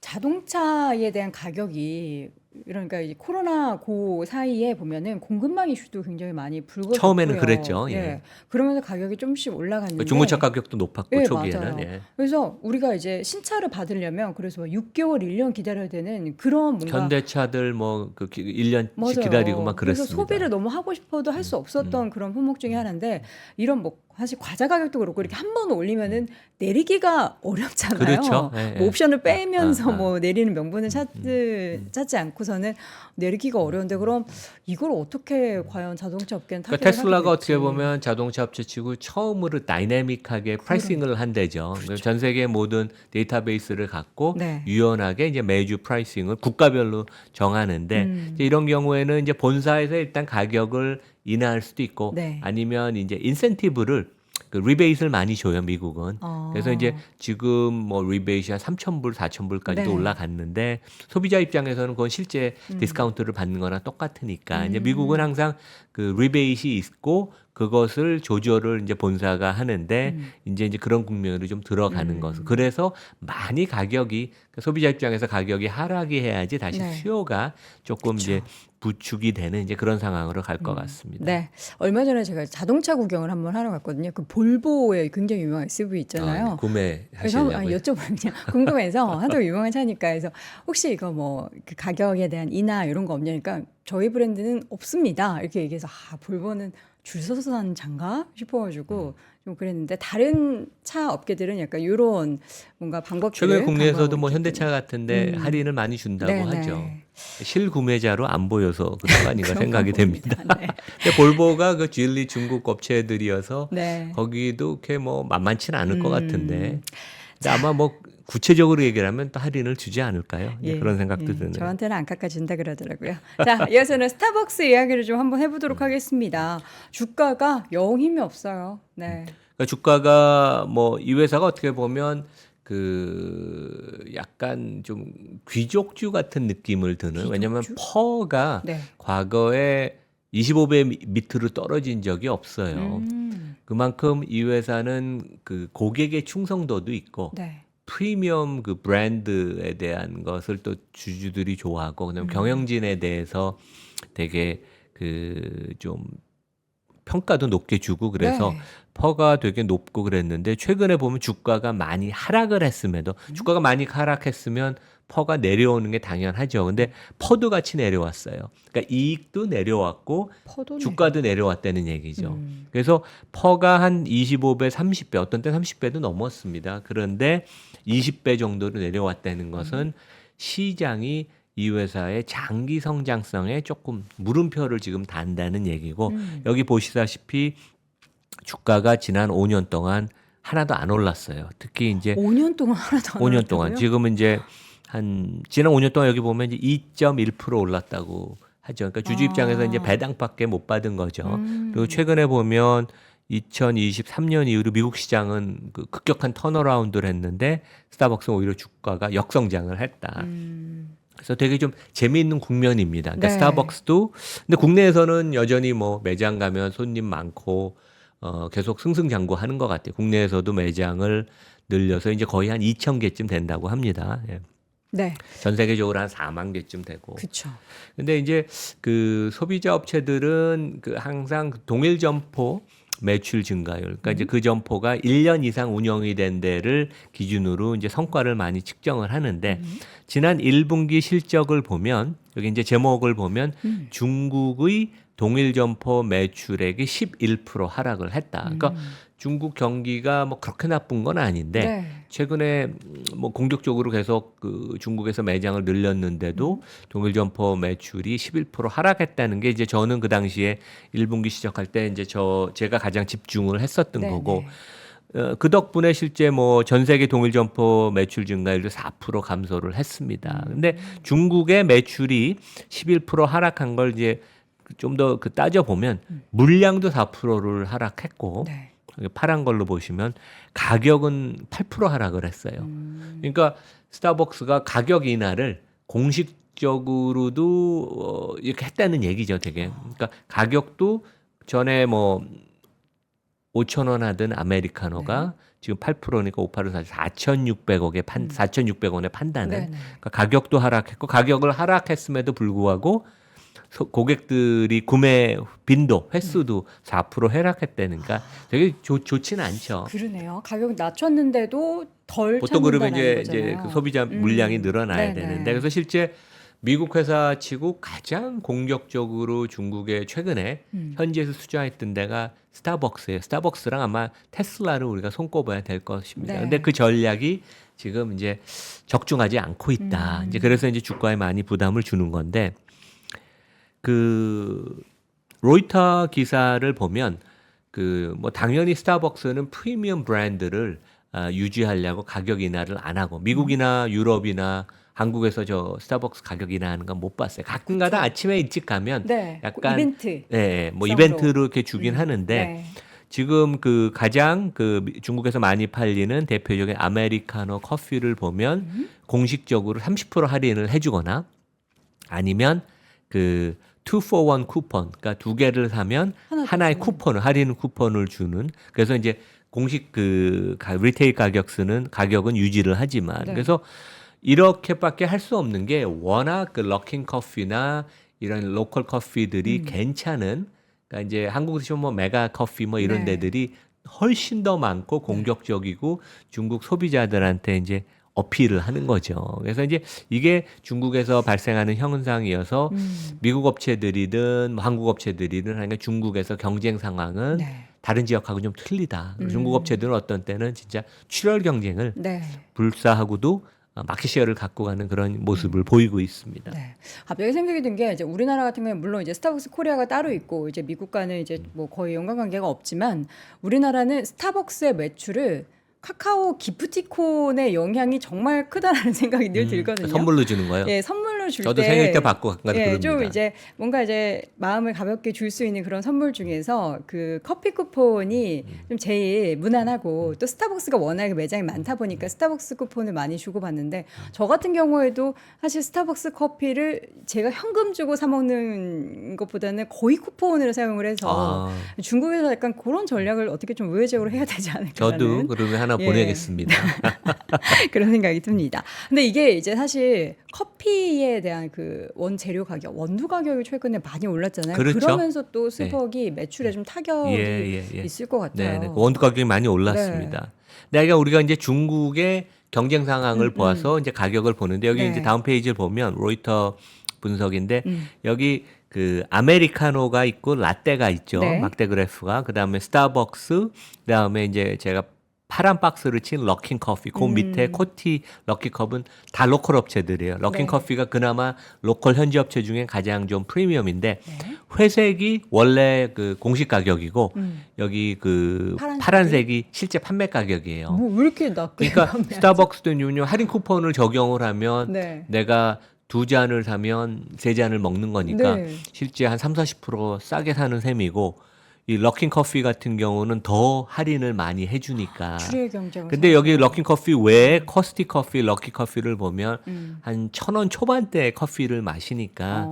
Speaker 1: 자동차에 대한 가격이 그러니까 이제 코로나 고 사이에 보면은 공급망 이슈도 굉장히 많이 불거졌고요.
Speaker 2: 처음에는 그랬죠. 예.
Speaker 1: 예. 그러면서 가격이 좀씩 올라갔는데
Speaker 2: 중고차 가격도 높았고
Speaker 1: 예,
Speaker 2: 초기에는
Speaker 1: 맞아요.
Speaker 2: 예.
Speaker 1: 그래서 우리가 이제 신차를 받으려면 그래서 6개월, 1년 기다려야 되는 그런 뭔가
Speaker 2: 현대차들 뭐 그 1년씩
Speaker 1: 맞아요.
Speaker 2: 기다리고 막
Speaker 1: 그래서
Speaker 2: 그랬습니다.
Speaker 1: 소비를 너무 하고 싶어도 할 수 없었던 그런 품목 중에 하나인데 이런 뭐 사실 과자 가격도 그렇고 이렇게 한 번 올리면은 내리기가 어렵잖아요.
Speaker 2: 그렇죠. 예,
Speaker 1: 뭐
Speaker 2: 예.
Speaker 1: 옵션을 빼면서
Speaker 2: 아.
Speaker 1: 뭐 내리는 명분을 찾지 않고서는 내리기가 어려운데 그럼 이걸 어떻게 과연 자동차 업계는
Speaker 2: 그러니까
Speaker 1: 타개를
Speaker 2: 테슬라가
Speaker 1: 하게
Speaker 2: 어떻게
Speaker 1: 될지.
Speaker 2: 보면 자동차 업체치고 처음으로 다이내믹하게 프라이싱을 한대죠. 전 세계 모든 데이터베이스를 갖고
Speaker 1: 네.
Speaker 2: 유연하게 이제 매주 프라이싱을 국가별로 정하는데 이제 이런 경우에는 이제 본사에서 일단 가격을 인하할 수도 있고
Speaker 1: 네.
Speaker 2: 아니면 이제 인센티브를 그 리베이트를 많이 줘요, 미국은. 그래서 이제 지금 뭐 리베이트가 3,000불, 4,000불까지도
Speaker 1: 네.
Speaker 2: 올라갔는데 소비자 입장에서는 그건 실제 디스카운트를 받는 거나 똑같으니까 이제 미국은 항상 그 리베이트이 있고 그것을 조절을 이제 본사가 하는데 이제 그런 국면으로 좀 들어가는 것을. 그래서 많이 가격이 그러니까 소비자 입장에서 가격이 하락이 해야지 다시
Speaker 1: 네.
Speaker 2: 수요가 조금 이제 부축이 되는 이제 그런 상황으로 갈 것 같습니다.
Speaker 1: 네. 얼마 전에 제가 자동차 구경을 한번 하러 갔거든요. 그 볼보의 굉장히 유명한 SUV 있잖아요.
Speaker 2: 구매하시려고요.
Speaker 1: 그래서 여쭤보면 그냥 궁금해서 하도 유명한 차니까 해서 혹시 이거 뭐 그 가격에 대한 인하 이런 거 없냐니까 저희 브랜드는 없습니다. 이렇게 얘기해서 볼보는 줄 서서 사는 차인가 싶어가지고 좀 그랬는데 다른 차 업계들은 약간 이런 뭔가 방법들을
Speaker 2: 최근에 국내에서도
Speaker 1: 강구하고
Speaker 2: 뭐
Speaker 1: 있기
Speaker 2: 현대차 같은데 할인을 많이 준다고
Speaker 1: 네,
Speaker 2: 하죠.
Speaker 1: 네.
Speaker 2: 실구매자로 안 보여서 그런 거 아닌가
Speaker 1: 그런가
Speaker 2: 생각이 됩니다.
Speaker 1: 봅니다. 네.
Speaker 2: 근데 볼보가 그 주일리 중국 업체들이어서
Speaker 1: 네.
Speaker 2: 거기도 이렇게 뭐 만만치는 않을 것 같은데. 근데 아마 뭐 구체적으로 얘기를 하면 또 할인을 주지 않을까요? 이제 그런 생각도 드네요.
Speaker 1: 저한테는 안 깎아준다 그러더라고요. 자, 이어서는 스타벅스 이야기를 좀 한번 해보도록 하겠습니다. 주가가 영 힘이 없어요. 네.
Speaker 2: 그러니까 주가가 뭐 이 회사가 어떻게 보면 그 약간 좀 귀족주 같은 느낌을 드는 왜냐하면 퍼가
Speaker 1: 네.
Speaker 2: 과거에 25배 밑으로 떨어진 적이 없어요. 그만큼 이 회사는 그 고객의 충성도도 있고
Speaker 1: 네.
Speaker 2: 프리미엄 그 브랜드에 대한 것을 또 주주들이 좋아하고 그다음에 경영진에 대해서 되게 그 좀 평가도 높게 주고 그래서
Speaker 1: 네.
Speaker 2: 퍼가 되게 높고 그랬는데 최근에 보면 주가가 많이 하락을 했음에도 주가가 많이 하락했으면 퍼가 내려오는 게 당연하죠. 근데 퍼도 같이 내려왔어요. 그러니까 이익도 내려왔고
Speaker 1: 퍼도
Speaker 2: 주가도 내려왔다는 얘기죠. 그래서 퍼가 한 25배, 30배, 어떤 때 30배도 넘었습니다. 그런데 20배 정도로 내려왔다는 것은 시장이 이 회사의 장기 성장성에 조금 물음표를 지금 단다는 얘기고 여기 보시다시피 주가가 지난 5년 동안 하나도 안 올랐어요. 특히 이제
Speaker 1: 5년 동안 하나도 안
Speaker 2: 5년 동안
Speaker 1: 올랐다고요?
Speaker 2: 지금은 이제 한 지난 5년 동안 여기 보면 이제 2.1% 올랐다고 하죠. 그러니까 주주 입장에서 이제
Speaker 1: 아.
Speaker 2: 배당밖에 못 받은 거죠.
Speaker 1: 음.
Speaker 2: 그리고 최근에 보면 2023년 이후로 미국 시장은 그 급격한 턴어라운드를 했는데 스타벅스는 오히려 주가가 역성장을 했다.
Speaker 1: 음.
Speaker 2: 그래서 되게 좀 재미있는 국면입니다. 그러니까
Speaker 1: 네.
Speaker 2: 스타벅스도 근데 국내에서는 여전히 뭐 매장 가면 손님 많고 계속 승승장구하는 것 같아요. 국내에서도 매장을 늘려서 이제 거의 한 2천 개쯤 된다고 합니다. 예.
Speaker 1: 네.
Speaker 2: 전 세계적으로 한 4만 개쯤 되고.
Speaker 1: 그쵸.
Speaker 2: 근데 이제 그 소비자 업체들은 그 항상 동일 점포 매출 증가율, 그러니까 이제 그 점포가 1년 이상 운영이 된 데를 기준으로 이제 성과를 많이 측정을 하는데 지난 1분기 실적을 보면 여기 이제 제목을 보면 중국의 동일 점포 매출액이 11% 하락을 했다. 그러니까 중국 경기가 뭐 그렇게 나쁜 건 아닌데
Speaker 1: 네.
Speaker 2: 최근에 뭐 공격적으로 계속 그 중국에서 매장을 늘렸는데도 동일 점포 매출이 11% 하락했다는 게 이제 저는 그 당시에 1분기 시작할 때 이제 제가 가장 집중을 했었던
Speaker 1: 네,
Speaker 2: 거고
Speaker 1: 네.
Speaker 2: 그 덕분에 실제 뭐 전 세계 동일 점포 매출 증가율도 4% 감소를 했습니다. 근데 중국의 매출이 11% 하락한 걸 이제 좀 더 그 따져 보면 물량도 4%를 하락했고
Speaker 1: 네.
Speaker 2: 파란 걸로 보시면 가격은 8% 하락을 했어요. 그러니까 스타벅스가 가격 인하를 공식적으로도 이렇게 했다는 얘기죠, 되게. 그러니까 가격도 전에 뭐 5천 원 하던 아메리카노가 지금 8%니까 5%를 사실 4,600억에 4,600원에 판다는.
Speaker 1: 네, 네.
Speaker 2: 그러니까 가격도 하락했고 가격을 하락했음에도 불구하고 고객들이 구매 빈도, 횟수도 4% 하락했다니까 되게 좋지는 않죠.
Speaker 1: 그러네요. 가격 낮췄는데도 덜
Speaker 2: 보통 그러면
Speaker 1: 찾는다는
Speaker 2: 이제
Speaker 1: 거잖아요.
Speaker 2: 그 소비자 물량이 늘어나야
Speaker 1: 네네.
Speaker 2: 되는데 그래서 실제 미국 회사 치고 가장 공격적으로 중국에 최근에 현지에서 투자했던 데가 스타벅스예요. 스타벅스랑 아마 테슬라를 우리가 손꼽아야 될 것입니다.
Speaker 1: 네.
Speaker 2: 근데 그 전략이 지금 이제 적중하지 않고 있다. 이제 그래서 이제 주가에 많이 부담을 주는 건데 그 로이터 기사를 보면 그 뭐 당연히 스타벅스는 프리미엄 브랜드를 유지하려고 가격 인하를 안 하고 미국이나 유럽이나 한국에서 저 스타벅스 가격 인하하는 건 못 봤어요. 가끔가다 아침에 일찍 가면
Speaker 1: 네.
Speaker 2: 약간
Speaker 1: 이벤트.
Speaker 2: 뭐
Speaker 1: 성으로.
Speaker 2: 이벤트로 이렇게 주긴 하는데
Speaker 1: 네.
Speaker 2: 지금 그 가장 그 중국에서 많이 팔리는 대표적인 아메리카노 커피를 보면 공식적으로 30% 할인을 해주거나 아니면 그 2 for 1 쿠폰, 그러니까 두 개를 사면
Speaker 1: 하나 더
Speaker 2: 하나의
Speaker 1: 주는.
Speaker 2: 쿠폰을 할인 쿠폰을 주는. 그래서 이제 공식 그 리테일 가격은 유지를 하지만
Speaker 1: 네.
Speaker 2: 그래서 이렇게밖에 할 수 없는 게 워낙 그 러킹 커피나 이런 로컬 커피들이 괜찮은. 그러니까 이제 한국에서 뭐 메가 커피 뭐 이런
Speaker 1: 네.
Speaker 2: 데들이 훨씬 더 많고 공격적이고 중국 소비자들한테 이제 어필을 하는 거죠. 그래서 이제 이게 중국에서 발생하는 현상이어서 미국 업체들이든 뭐 한국 업체들이든 하니까 중국에서 경쟁 상황은
Speaker 1: 네.
Speaker 2: 다른 지역하고 좀 틀리다. 중국 업체들은 어떤 때는 진짜 출혈 경쟁을
Speaker 1: 네.
Speaker 2: 불사하고도 마켓시어를 갖고 가는 그런 모습을 보이고 있습니다.
Speaker 1: 네. 갑자기 생각이 든 게 이제 우리나라 같은 경우에 물론 이제 스타벅스 코리아가 따로 있고 이제 미국과는 이제 뭐 거의 연관관계가 없지만 우리나라는 스타벅스의 매출을 카카오 기프티콘의 영향이 정말 크다라는 생각이 늘 들거든요.
Speaker 2: 선물로 주는 거예요.
Speaker 1: 예, 선물로 줄
Speaker 2: 저도
Speaker 1: 때
Speaker 2: 생일 때 받고 가끔
Speaker 1: 예,
Speaker 2: 그럽니다.
Speaker 1: 좀 이제 뭔가 이제 마음을 가볍게 줄 수 있는 그런 선물 중에서 그 커피 쿠폰이 좀 제일 무난하고 또 스타벅스가 워낙에 매장이 많다 보니까 스타벅스 쿠폰을 많이 주고 받는데 저 같은 경우에도 사실 스타벅스 커피를 제가 현금 주고 사 먹는 것보다는 거의 쿠폰을 사용을 해서 중국에서 약간 그런 전략을 어떻게 좀 우회적으로 해야 되지 않을까.
Speaker 2: 저도 그러면 하나
Speaker 1: 예.
Speaker 2: 보내겠습니다.
Speaker 1: 그런 생각이 듭니다. 근데 이게 이제 사실 커피에 대한 그 원재료 가격, 원두 가격이 최근에 많이 올랐잖아요.
Speaker 2: 그렇죠.
Speaker 1: 그러면서 또 스벅이 매출에 좀 타격이
Speaker 2: 예.
Speaker 1: 있을 것 같아요.
Speaker 2: 네. 원두 가격이 많이 올랐습니다. 내가 우리가 이제 중국의 경쟁 상황을 보아서 이제 가격을 보는데 여기
Speaker 1: 네.
Speaker 2: 이제 다음 페이지를 보면 로이터 분석인데 여기 그 아메리카노가 있고 라떼가 있죠.
Speaker 1: 네.
Speaker 2: 막대 그래프가. 그다음에 스타벅스, 그다음에 이제 제가 파란 박스를 친 럭킨 커피, 그 밑에 코티 럭키컵은 다 로컬 업체들이에요. 럭킨
Speaker 1: 네.
Speaker 2: 커피가 그나마 로컬 현지 업체 중에 가장 좀 프리미엄인데
Speaker 1: 네.
Speaker 2: 회색이 원래 그 공식 가격이고 여기 그 파란색이 실제 판매 가격이에요.
Speaker 1: 뭐 왜 이렇게 낮게
Speaker 2: 그러니까
Speaker 1: 판매하지?
Speaker 2: 스타벅스도 할인 쿠폰을 적용을 하면
Speaker 1: 네.
Speaker 2: 내가 2잔을 사면 3잔을 먹는 거니까
Speaker 1: 네.
Speaker 2: 실제 한 30-40% 싸게 사는 셈이고 이 럭킨 커피 같은 경우는 더 할인을 많이 해주니까.
Speaker 1: 추리의 경쟁을.
Speaker 2: 근데 여기 럭킨 커피 외에 커스티 커피, 럭키 커피를 보면 한 1,000원 초반대 커피를 마시니까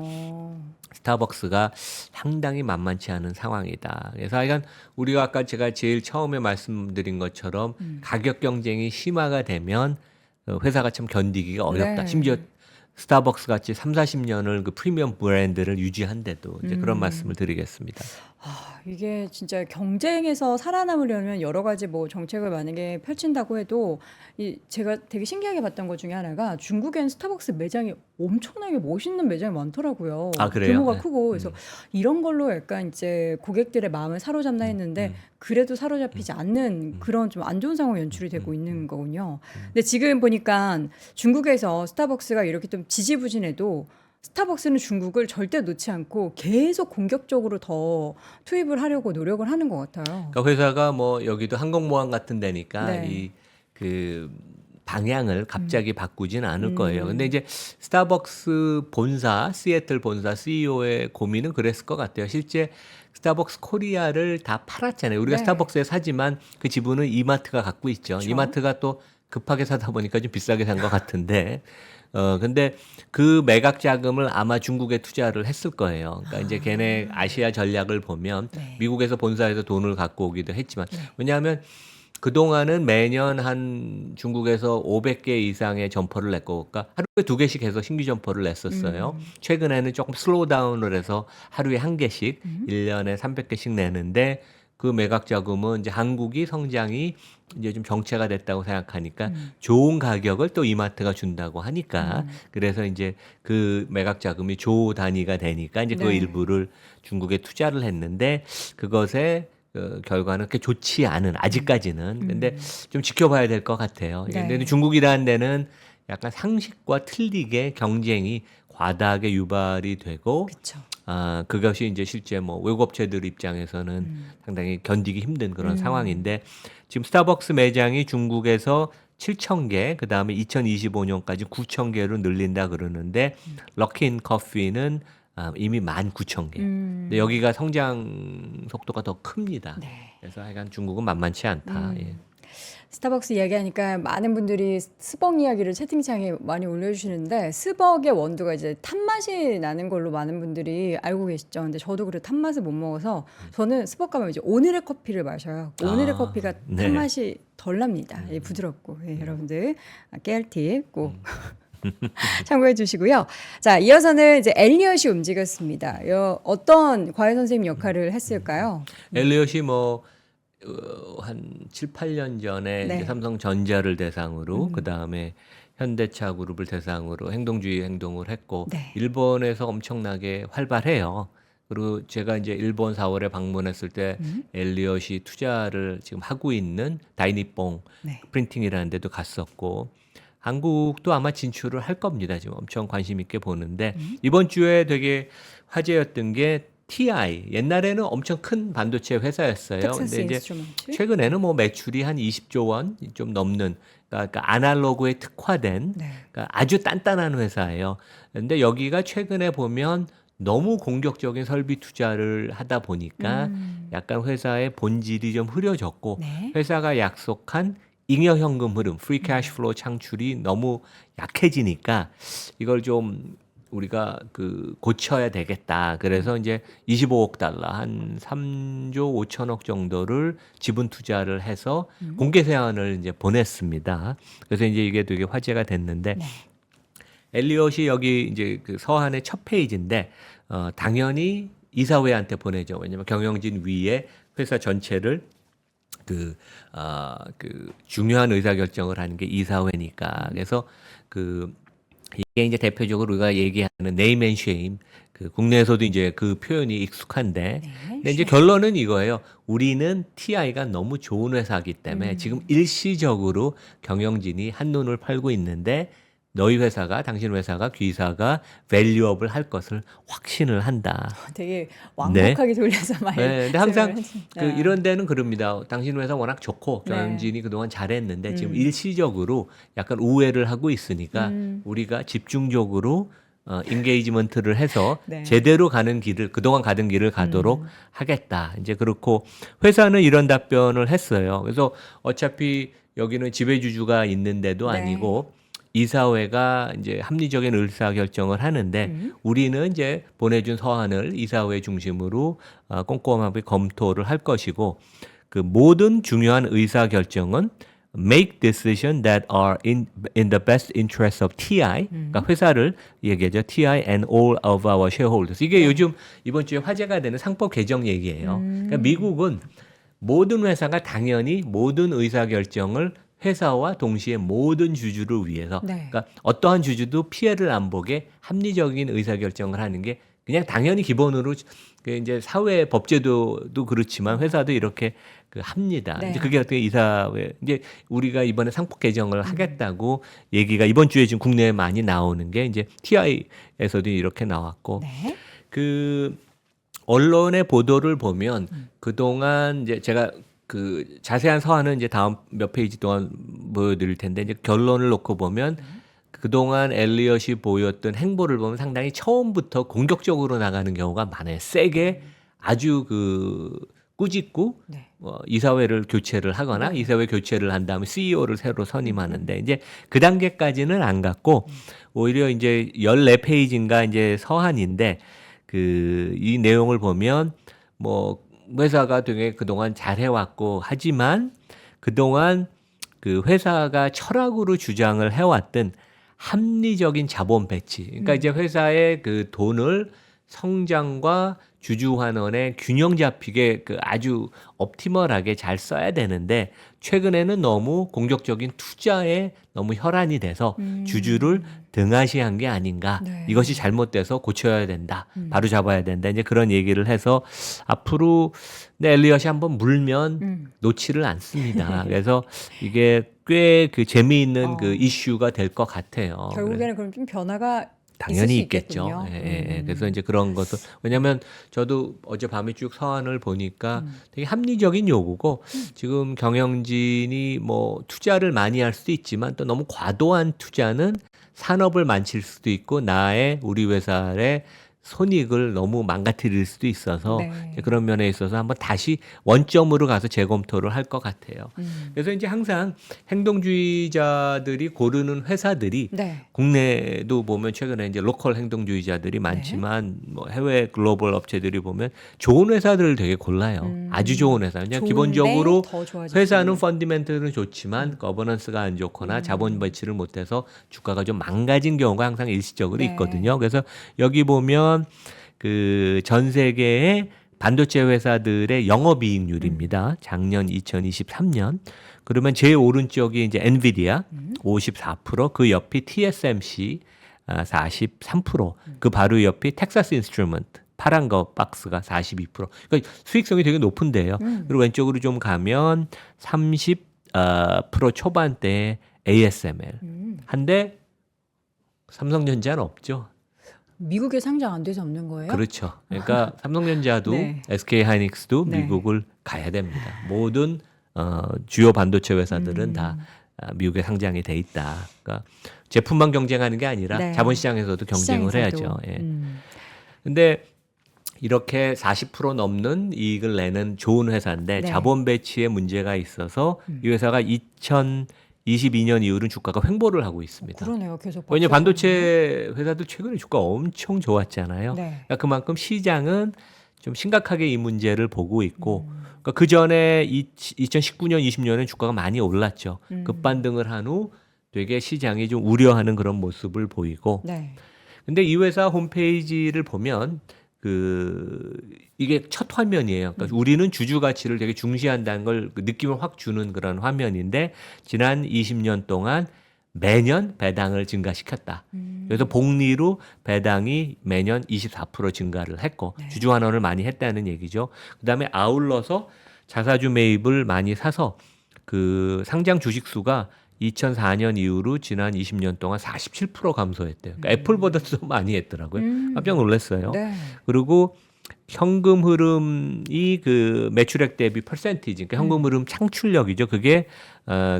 Speaker 2: 스타벅스가 상당히 만만치 않은 상황이다. 그래서 하여간 우리가 아까 제가 제일 처음에 말씀드린 것처럼 가격 경쟁이 심화가 되면 회사가 참 견디기가 어렵다.
Speaker 1: 네.
Speaker 2: 심지어 스타벅스 같이 30-40년을 그 프리미엄 브랜드를 유지한데도 이제 그런 말씀을 드리겠습니다.
Speaker 1: 아, 이게 진짜 경쟁에서 살아남으려면 여러 가지 뭐 정책을 만약에 펼친다고 해도 제가 되게 신기하게 봤던 것 중에 하나가 중국엔 스타벅스 매장이 엄청나게 멋있는 매장이 많더라고요.
Speaker 2: 아, 그래요?
Speaker 1: 규모가
Speaker 2: 네.
Speaker 1: 크고 그래서 이런 걸로 약간 이제 고객들의 마음을 사로잡나 했는데 그래도 사로잡히지 않는 그런 좀 안 좋은 상황이 연출이 되고 있는 거군요. 근데 지금 보니까 중국에서 스타벅스가 이렇게 좀 지지부진해도 스타벅스는 중국을 절대 놓지 않고 계속 공격적으로 더 투입을 하려고 노력을 하는 것 같아요.
Speaker 2: 그러니까 회사가 뭐 여기도 항공모함 같은 데니까
Speaker 1: 네.
Speaker 2: 이 그 방향을 갑자기 바꾸진 않을 거예요. 근데 이제 스타벅스 본사, 시애틀 본사 CEO의 고민은 그랬을 것 같아요. 실제 스타벅스 코리아를 다 팔았잖아요. 우리가
Speaker 1: 네.
Speaker 2: 스타벅스에 사지만 그 지분은 이마트가 갖고 있죠.
Speaker 1: 그렇죠.
Speaker 2: 이마트가 또 급하게 사다 보니까 좀 비싸게 산 것 같은데. 근데 그 매각 자금을 아마 중국에 투자를 했을 거예요. 그러니까 이제 걔네 아시아 전략을 보면
Speaker 1: 네.
Speaker 2: 미국에서 본사에서 돈을 갖고 오기도 했지만 왜냐하면 그동안은 매년 한 중국에서 500개 이상의 점포를 냈고, 그러니까 하루에 2개씩 해서 신규 점포를 냈었어요. 최근에는 조금 슬로우 다운을 해서 하루에 1개씩 1년에 300개씩 내는데 그 매각 자금은 이제 한국이 성장이 이제 좀 정체가 됐다고 생각하니까 좋은 가격을 또 이마트가 준다고 하니까 그래서 이제 그 매각 자금이 조 단위가 되니까 이제 그
Speaker 1: 네.
Speaker 2: 일부를 중국에 투자를 했는데 그것에 결과는 그렇게 좋지 않은 아직까지는 근데 좀 지켜봐야 될 것 같아요.
Speaker 1: 네.
Speaker 2: 근데 중국이라는 데는 약간 상식과 틀리게 경쟁이 과다하게 유발이 되고
Speaker 1: 그렇죠.
Speaker 2: 그것이 이제 실제 뭐 외국 업체들 입장에서는 상당히 견디기 힘든 그런 상황인데 지금 스타벅스 매장이 중국에서 7,000개, 그 다음에 2025년까지 9,000개로 늘린다 그러는데 럭킨 커피는 이미 19,000개. 근데 여기가 성장 속도가 더 큽니다.
Speaker 1: 네.
Speaker 2: 그래서 하여간 중국은 만만치 않다. 예.
Speaker 1: 스타벅스 이야기하니까 많은 분들이 스벅 이야기를 채팅창에 많이 올려주시는데 스벅의 원두가 이제 탄맛이 나는 걸로 많은 분들이 알고 계시죠. 근데 저도 그래 탄맛을 못 먹어서 저는 스벅 가면 이제 오늘의 커피를 마셔요. 오늘의 커피가
Speaker 2: 네.
Speaker 1: 탄맛이 덜 납니다. 예, 부드럽고 여러분들 깨알팁 꼭 참고해 주시고요. 자, 이어서는 이제 엘리엇이 움직였습니다. 어떤 과외 선생님 역할을 했을까요?
Speaker 2: 엘리엇이 뭐 한 7, 8년 전에
Speaker 1: 네.
Speaker 2: 이제 삼성전자를 대상으로 그 다음에 현대차 그룹을 대상으로 행동주의 행동을 했고
Speaker 1: 네.
Speaker 2: 일본에서 엄청나게 활발해요. 그리고 제가 이제 일본 4월에 방문했을 때 엘리엇이 투자를 지금 하고 있는 다이니뽕
Speaker 1: 네.
Speaker 2: 프린팅이라는 데도 갔었고 한국도 아마 진출을 할 겁니다. 지금 엄청 관심 있게 보는데 이번 주에 되게 화제였던 게 TI 옛날에는 엄청 큰 반도체 회사였어요.
Speaker 1: 텍사스
Speaker 2: 근데 이제
Speaker 1: 인스트루먼트.
Speaker 2: 최근에는 뭐 매출이 한 20조 원 좀 넘는 그러니까 아날로그에 특화된
Speaker 1: 네.
Speaker 2: 그러니까 아주 단단한 회사예요. 근데 여기가 최근에 보면 너무 공격적인 설비 투자를 하다 보니까 약간 회사의 본질이 좀 흐려졌고
Speaker 1: 네.
Speaker 2: 회사가 약속한 잉여 현금 흐름, 프리 캐시 플로우 창출이 너무 약해지니까 이걸 좀 우리가 그 고쳐야 되겠다. 그래서 이제 25억 달러 한 3조 5천억 정도를 지분 투자를 해서 공개 세안을 이제 보냈습니다. 그래서 이제 이게 되게 화제가 됐는데
Speaker 1: 네.
Speaker 2: 엘리엇이 여기 이제 그 서한의 첫 페이지인데 당연히 이사회한테 보내죠. 왜냐면 경영진 위에 회사 전체를 그 중요한 의사결정을 하는 게 이사회니까. 그래서 그 이게 이제 대표적으로 우리가 얘기하는 네임 앤 쉐임. 그 국내에서도 이제 그 표현이 익숙한데,
Speaker 1: 네.
Speaker 2: 근데 이제 결론은 이거예요. 우리는 TI가 너무 좋은 회사이기 때문에 지금 일시적으로 경영진이 한눈을 팔고 있는데 너희 회사가, 당신 회사가, 귀사가 밸류업을 할 것을 확신을 한다.
Speaker 1: 되게
Speaker 2: 네.
Speaker 1: 완곡하게 돌려서 많이
Speaker 2: 네, 근데 항상
Speaker 1: 설명을 하시니까.
Speaker 2: 그 이런 데는 그럽니다. 당신 회사 워낙 좋고
Speaker 1: 네.
Speaker 2: 경영진이 그동안 잘했는데 지금 일시적으로 약간 우회를 하고 있으니까 우리가 집중적으로 인게이지먼트를 해서
Speaker 1: 네.
Speaker 2: 제대로 가는 길을, 그동안 가던 길을 가도록 하겠다. 이제 그렇고 회사는 이런 답변을 했어요. 그래서 어차피 여기는 지배주주가 있는데도
Speaker 1: 네.
Speaker 2: 아니고 이사회가 이제 합리적인 의사 결정을 하는데 우리는 이제 보내준 서한을 이사회 중심으로 꼼꼼하게 검토를 할 것이고 그 모든 중요한 의사 결정은 make decision that are in the best interest of TI. 그러니까 회사를 얘기하죠. TI and all of our shareholders. 이게 요즘 이번 주에 화제가 되는 상법 개정 얘기예요. 그러니까 미국은 모든 회사가 당연히 모든 의사 결정을 회사와 동시에 모든 주주를 위해서,
Speaker 1: 네.
Speaker 2: 그러니까 어떠한 주주도 피해를 안 보게 합리적인 의사 결정을 하는 게 그냥 당연히 기본으로 그 이제 사회 법제도도 그렇지만 회사도 이렇게 그 합니다.
Speaker 1: 네.
Speaker 2: 이제 그게 어떻게 이사회 이제 우리가 이번에 상법 개정을 하겠다고 얘기가 이번 주에 지금 국내에 많이 나오는 게 이제 TI에서도 이렇게 나왔고
Speaker 1: 네.
Speaker 2: 그 언론의 보도를 보면 그동안 이제 제가 그 자세한 서한은 이제 다음 몇 페이지 동안 보여드릴 텐데 이제 결론을 놓고 보면 그동안 엘리엇이 보였던 행보를 보면 상당히 처음부터 공격적으로 나가는 경우가 많아요. 세게 아주 그 꾸짖고
Speaker 1: 네.
Speaker 2: 이사회를 교체를 하거나 이사회 교체를 한 다음에 CEO를 새로 선임하는데 이제 그 단계까지는 안 갔고 오히려 이제 14페이지인가 이제 서한인데 그 이 내용을 보면 뭐 회사가 되게 그동안 잘해왔고 하지만 그동안 그 회사가 철학으로 주장을 해왔던 합리적인 자본 배치. 그러니까 이제 회사의 그 돈을 성장과 주주 환원의 균형 잡히게 그 아주 옵티멀하게 잘 써야 되는데 최근에는 너무 공격적인 투자에 너무 혈안이 돼서 주주를 등한시한 게 아닌가.
Speaker 1: 네.
Speaker 2: 이것이 잘못돼서 고쳐야 된다. 바로 잡아야 된다. 이제 그런 얘기를 해서 앞으로 엘리엇이 한번 물면 놓지를 않습니다. 그래서 이게 꽤 그 재미있는 그 이슈가 될 것 같아요.
Speaker 1: 결국에는 그럼 좀 변화가
Speaker 2: 당연히
Speaker 1: 있을 수
Speaker 2: 있겠죠.
Speaker 1: 있겠군요.
Speaker 2: 그래서 이제 그런 것도 왜냐하면 저도 어제 밤에 쭉 서한을 보니까 되게 합리적인 요구고 지금 경영진이 뭐 투자를 많이 할 수도 있지만 또 너무 과도한 투자는 산업을 망칠 수도 있고 나의 우리 회사의 손익을 너무 망가뜨릴 수도 있어서
Speaker 1: 네.
Speaker 2: 이제 그런 면에 있어서 한번 다시 원점으로 가서 재검토를 할 것 같아요. 그래서 이제 항상 행동주의자들이 고르는 회사들이
Speaker 1: 네.
Speaker 2: 국내도 보면 최근에 이제 로컬 행동주의자들이 많지만 뭐 해외 글로벌 업체들이 보면 좋은 회사들을 되게 골라요. 아주 좋은 회사. 그냥
Speaker 1: 좋은데
Speaker 2: 기본적으로
Speaker 1: 더 좋아질 수
Speaker 2: 회사는
Speaker 1: 있는.
Speaker 2: 펀디멘털은 좋지만 거버넌스가 안 좋거나 자본 배치를 못해서 주가가 좀 망가진 경우가 항상 일시적으로
Speaker 1: 네.
Speaker 2: 있거든요. 그래서 여기 보면 그 전 세계의 반도체 회사들의 영업이익률입니다. 작년 2023년. 그러면 제일 오른쪽이 이제 엔비디아 54%, 그 옆이 TSMC 43%, 그 바로 옆이 텍사스 인스트루먼트 파란 거 박스가 42%. 그러니까 수익성이 되게 높은데요. 그리고 왼쪽으로 좀 가면 30% 초반대의 ASML. 한데 삼성전자는 없죠.
Speaker 1: 미국에 상장 안 돼서 없는 거예요?
Speaker 2: 그렇죠. 그러니까 삼성전자도
Speaker 1: 네.
Speaker 2: SK 하이닉스도
Speaker 1: 네.
Speaker 2: 미국을 가야 됩니다. 모든 주요 반도체 회사들은 다 미국에 상장이 돼 있다. 그러니까 제품만 경쟁하는 게 아니라
Speaker 1: 네.
Speaker 2: 자본시장에서도 경쟁을
Speaker 1: 시장에서도.
Speaker 2: 해야죠. 예. 근데 이렇게 40% 넘는 이익을 내는 좋은 회사인데
Speaker 1: 네.
Speaker 2: 자본 배치에 문제가 있어서 이 회사가 2022년 이후로는 주가가 횡보를 하고 있습니다.
Speaker 1: 그러네요. 계속.
Speaker 2: 왜냐면
Speaker 1: 박수
Speaker 2: 반도체 회사들 최근에 주가 엄청 좋았잖아요.
Speaker 1: 네.
Speaker 2: 그러니까 그만큼 시장은 좀 심각하게 이 문제를 보고 있고 그러니까 그 전에 2019년, 20년에 주가가 많이 올랐죠. 급반등을 한 후 되게 시장이 좀 우려하는 그런 모습을 보이고
Speaker 1: 네.
Speaker 2: 근데 이 회사 홈페이지를 보면 이게 첫 화면이에요. 그러니까 우리는 주주 가치를 되게 중시한다는 걸 느낌을 확 주는 그런 화면인데 지난 20년 동안 매년 배당을 증가시켰다. 그래서 복리로 배당이 매년 24% 증가를 했고
Speaker 1: 네.
Speaker 2: 주주 환원을 많이 했다는 얘기죠. 그다음에 아울러서 자사주 매입을 많이 사서 그 상장 주식 수가 2004년 이후로 지난 20년 동안 47% 감소했대요. 그러니까 애플보다도 더 많이 했더라고요. 깜짝 놀랐어요.
Speaker 1: 네.
Speaker 2: 그리고 현금 흐름이 그 매출액 대비 퍼센티지, 그러니까 현금 흐름 창출력이죠. 그게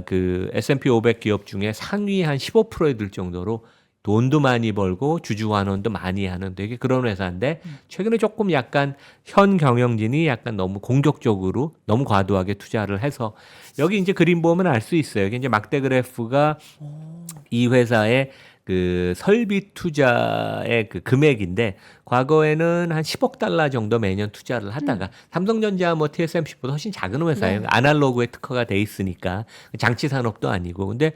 Speaker 2: 그 S&P 500 기업 중에 상위 한 15%에 들 정도로 돈도 많이 벌고 주주 환원도 많이 하는 되게 그런 회사인데 최근에 조금 약간 현 경영진이 약간 너무 공격적으로 너무 과도하게 투자를 해서 여기 이제 그림 보면 알 수 있어요. 이게 이제 막대 그래프가 이 회사의 그 설비 투자의 그 금액인데 과거에는 한 10억 달러 정도 매년 투자를 하다가 삼성전자 뭐 TSMC보다 훨씬 작은 회사예요.
Speaker 1: 네.
Speaker 2: 아날로그에 특화가 돼 있으니까 장치 산업도 아니고 근데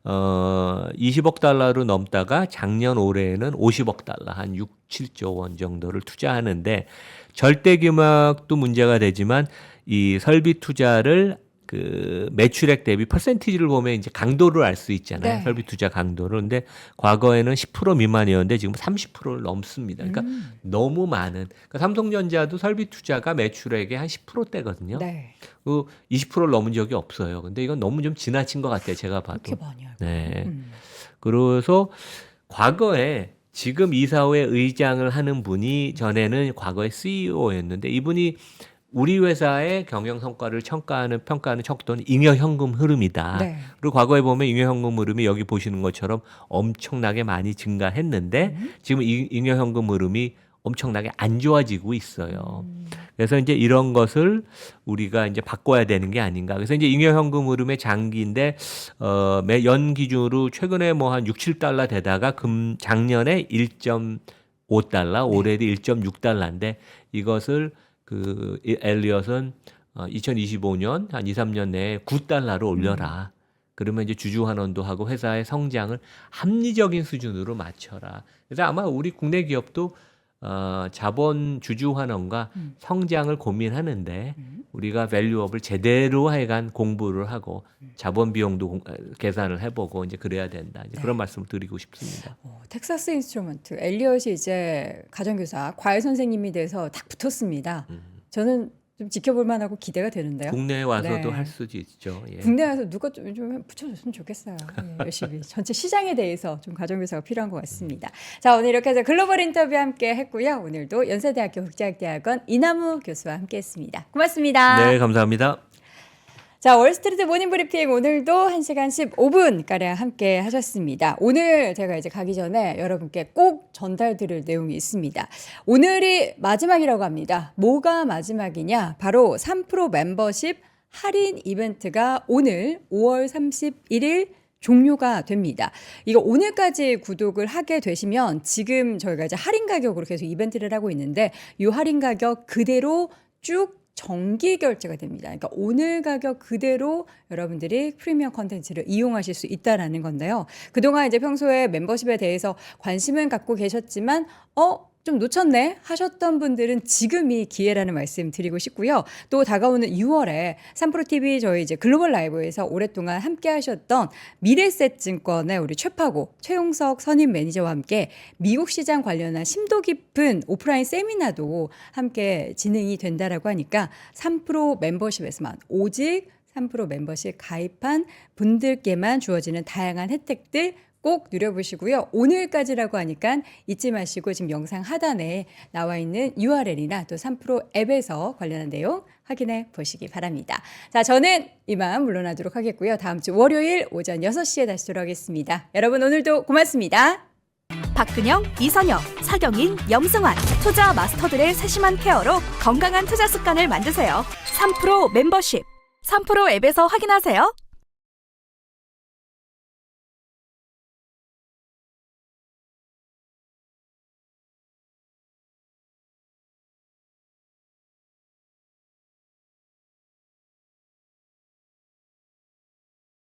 Speaker 2: 20억 달러로 넘다가 작년 올해에는 50억 달러 한 6, 7조 원 정도를 투자하는데 절대 규모도 문제가 되지만 이 설비 투자를 그 매출액 대비 퍼센티지를 보면 이제 강도를 알 수 있잖아요.
Speaker 1: 네.
Speaker 2: 설비 투자 강도를. 근데 과거에는 10% 미만이었는데 지금 30%를 넘습니다. 그러니까 너무 많은. 그러니까 삼성전자도 설비 투자가 매출액의 한 10%대거든요.
Speaker 1: 네.
Speaker 2: 그 20%를 넘은 적이 없어요. 근데 이건 너무 좀 지나친 것 같아요. 제가 봐도.
Speaker 1: 그렇게 많이 알고.
Speaker 2: 네. 그래서 과거에 지금 이사회 의장을 하는 분이 전에는 과거에 CEO였는데 이분이 우리 회사의 경영 성과를 평가하는 척도는 잉여 현금 흐름이다.
Speaker 1: 네.
Speaker 2: 그리고 과거에 보면 잉여 현금 흐름이 여기 보시는 것처럼 엄청나게 많이 증가했는데 지금 잉여 현금 흐름이 엄청나게 안 좋아지고 있어요. 그래서 이제 이런 것을 우리가 이제 바꿔야 되는 게 아닌가. 그래서 이제 잉여 현금 흐름의 장기인데 매 연 기준으로 최근에 뭐 한 6, 7달러 되다가 작년에 1.5달러, 올해도 1.6달러인데 이것을 그 엘리엇은 2025년 한 2, 3년 내에 9달러로 올려라. 그러면 이제 주주 환원도 하고 회사의 성장을 합리적인 수준으로 맞춰라. 그래서 아마 우리 국내 기업도 자본 주주 환원과 성장을 고민하는데 우리가 밸류업을 제대로 하여간 공부를 하고 자본 비용도 계산을 해보고 이제 그래야 된다. 이제 그런 말씀을 드리고 싶습니다.
Speaker 1: 텍사스 인스트루먼트 엘리엇이 이제 가정교사 과외 선생님이 돼서 딱 붙었습니다. 저는 좀 지켜볼 만하고 기대가 되는데요.
Speaker 2: 국내에 와서도
Speaker 1: 네.
Speaker 2: 할 수도 있죠. 예.
Speaker 1: 국내에서 누가 좀 붙여줬으면 좋겠어요. 예, 열심히 전체 시장에 대해서 좀 가정교사가 필요한 것 같습니다. 자, 오늘 이렇게 해서 글로벌 인터뷰 함께 했고요. 오늘도 연세대학교 국제학대학원 이남우 교수와 함께했습니다. 고맙습니다.
Speaker 2: 네, 감사합니다.
Speaker 1: 자, 월스트리트 모닝 브리핑 오늘도 1시간 15분가량 함께 하셨습니다. 오늘 제가 이제 가기 전에 여러분께 꼭 전달드릴 내용이 있습니다. 오늘이 마지막이라고 합니다. 뭐가 마지막이냐? 바로 3프로 멤버십 할인 이벤트가 오늘 5월 31일 종료가 됩니다. 이거 오늘까지 구독을 하게 되시면 지금 저희가 이제 할인 가격으로 계속 이벤트를 하고 있는데 이 할인 가격 그대로 쭉 정기 결제가 됩니다. 그러니까 오늘 가격 그대로 여러분들이 프리미엄 컨텐츠를 이용하실 수 있다라는 건데요. 그동안 이제 평소에 멤버십에 대해서 관심은 갖고 계셨지만 좀 놓쳤네 하셨던 분들은 지금이 기회라는 말씀 드리고 싶고요. 또 다가오는 6월에 3프로TV 저희 이제 글로벌 라이브에서 오랫동안 함께 하셨던 미래셋 증권의 우리 최파고 최용석 선임 매니저와 함께 미국 시장 관련한 심도 깊은 오프라인 세미나도 함께 진행이 된다라고 하니까 3프로 멤버십에서만 오직 3프로 멤버십 가입한 분들께만 주어지는 다양한 혜택들 꼭 누려보시고요. 오늘까지라고 하니까 잊지 마시고 지금 영상 하단에 나와 있는 URL이나 또 3프로 앱에서 관련한 내용 확인해 보시기 바랍니다. 자, 저는 이만 물러나도록 하겠고요. 다음 주 월요일 오전 6시에 다시 돌아오겠습니다. 여러분 오늘도 고맙습니다.
Speaker 3: 박근영, 이선영, 사경인, 염승환 투자 마스터들의 세심한 케어로 건강한 투자 습관을 만드세요. 3프로 멤버십 3프로 앱에서 확인하세요.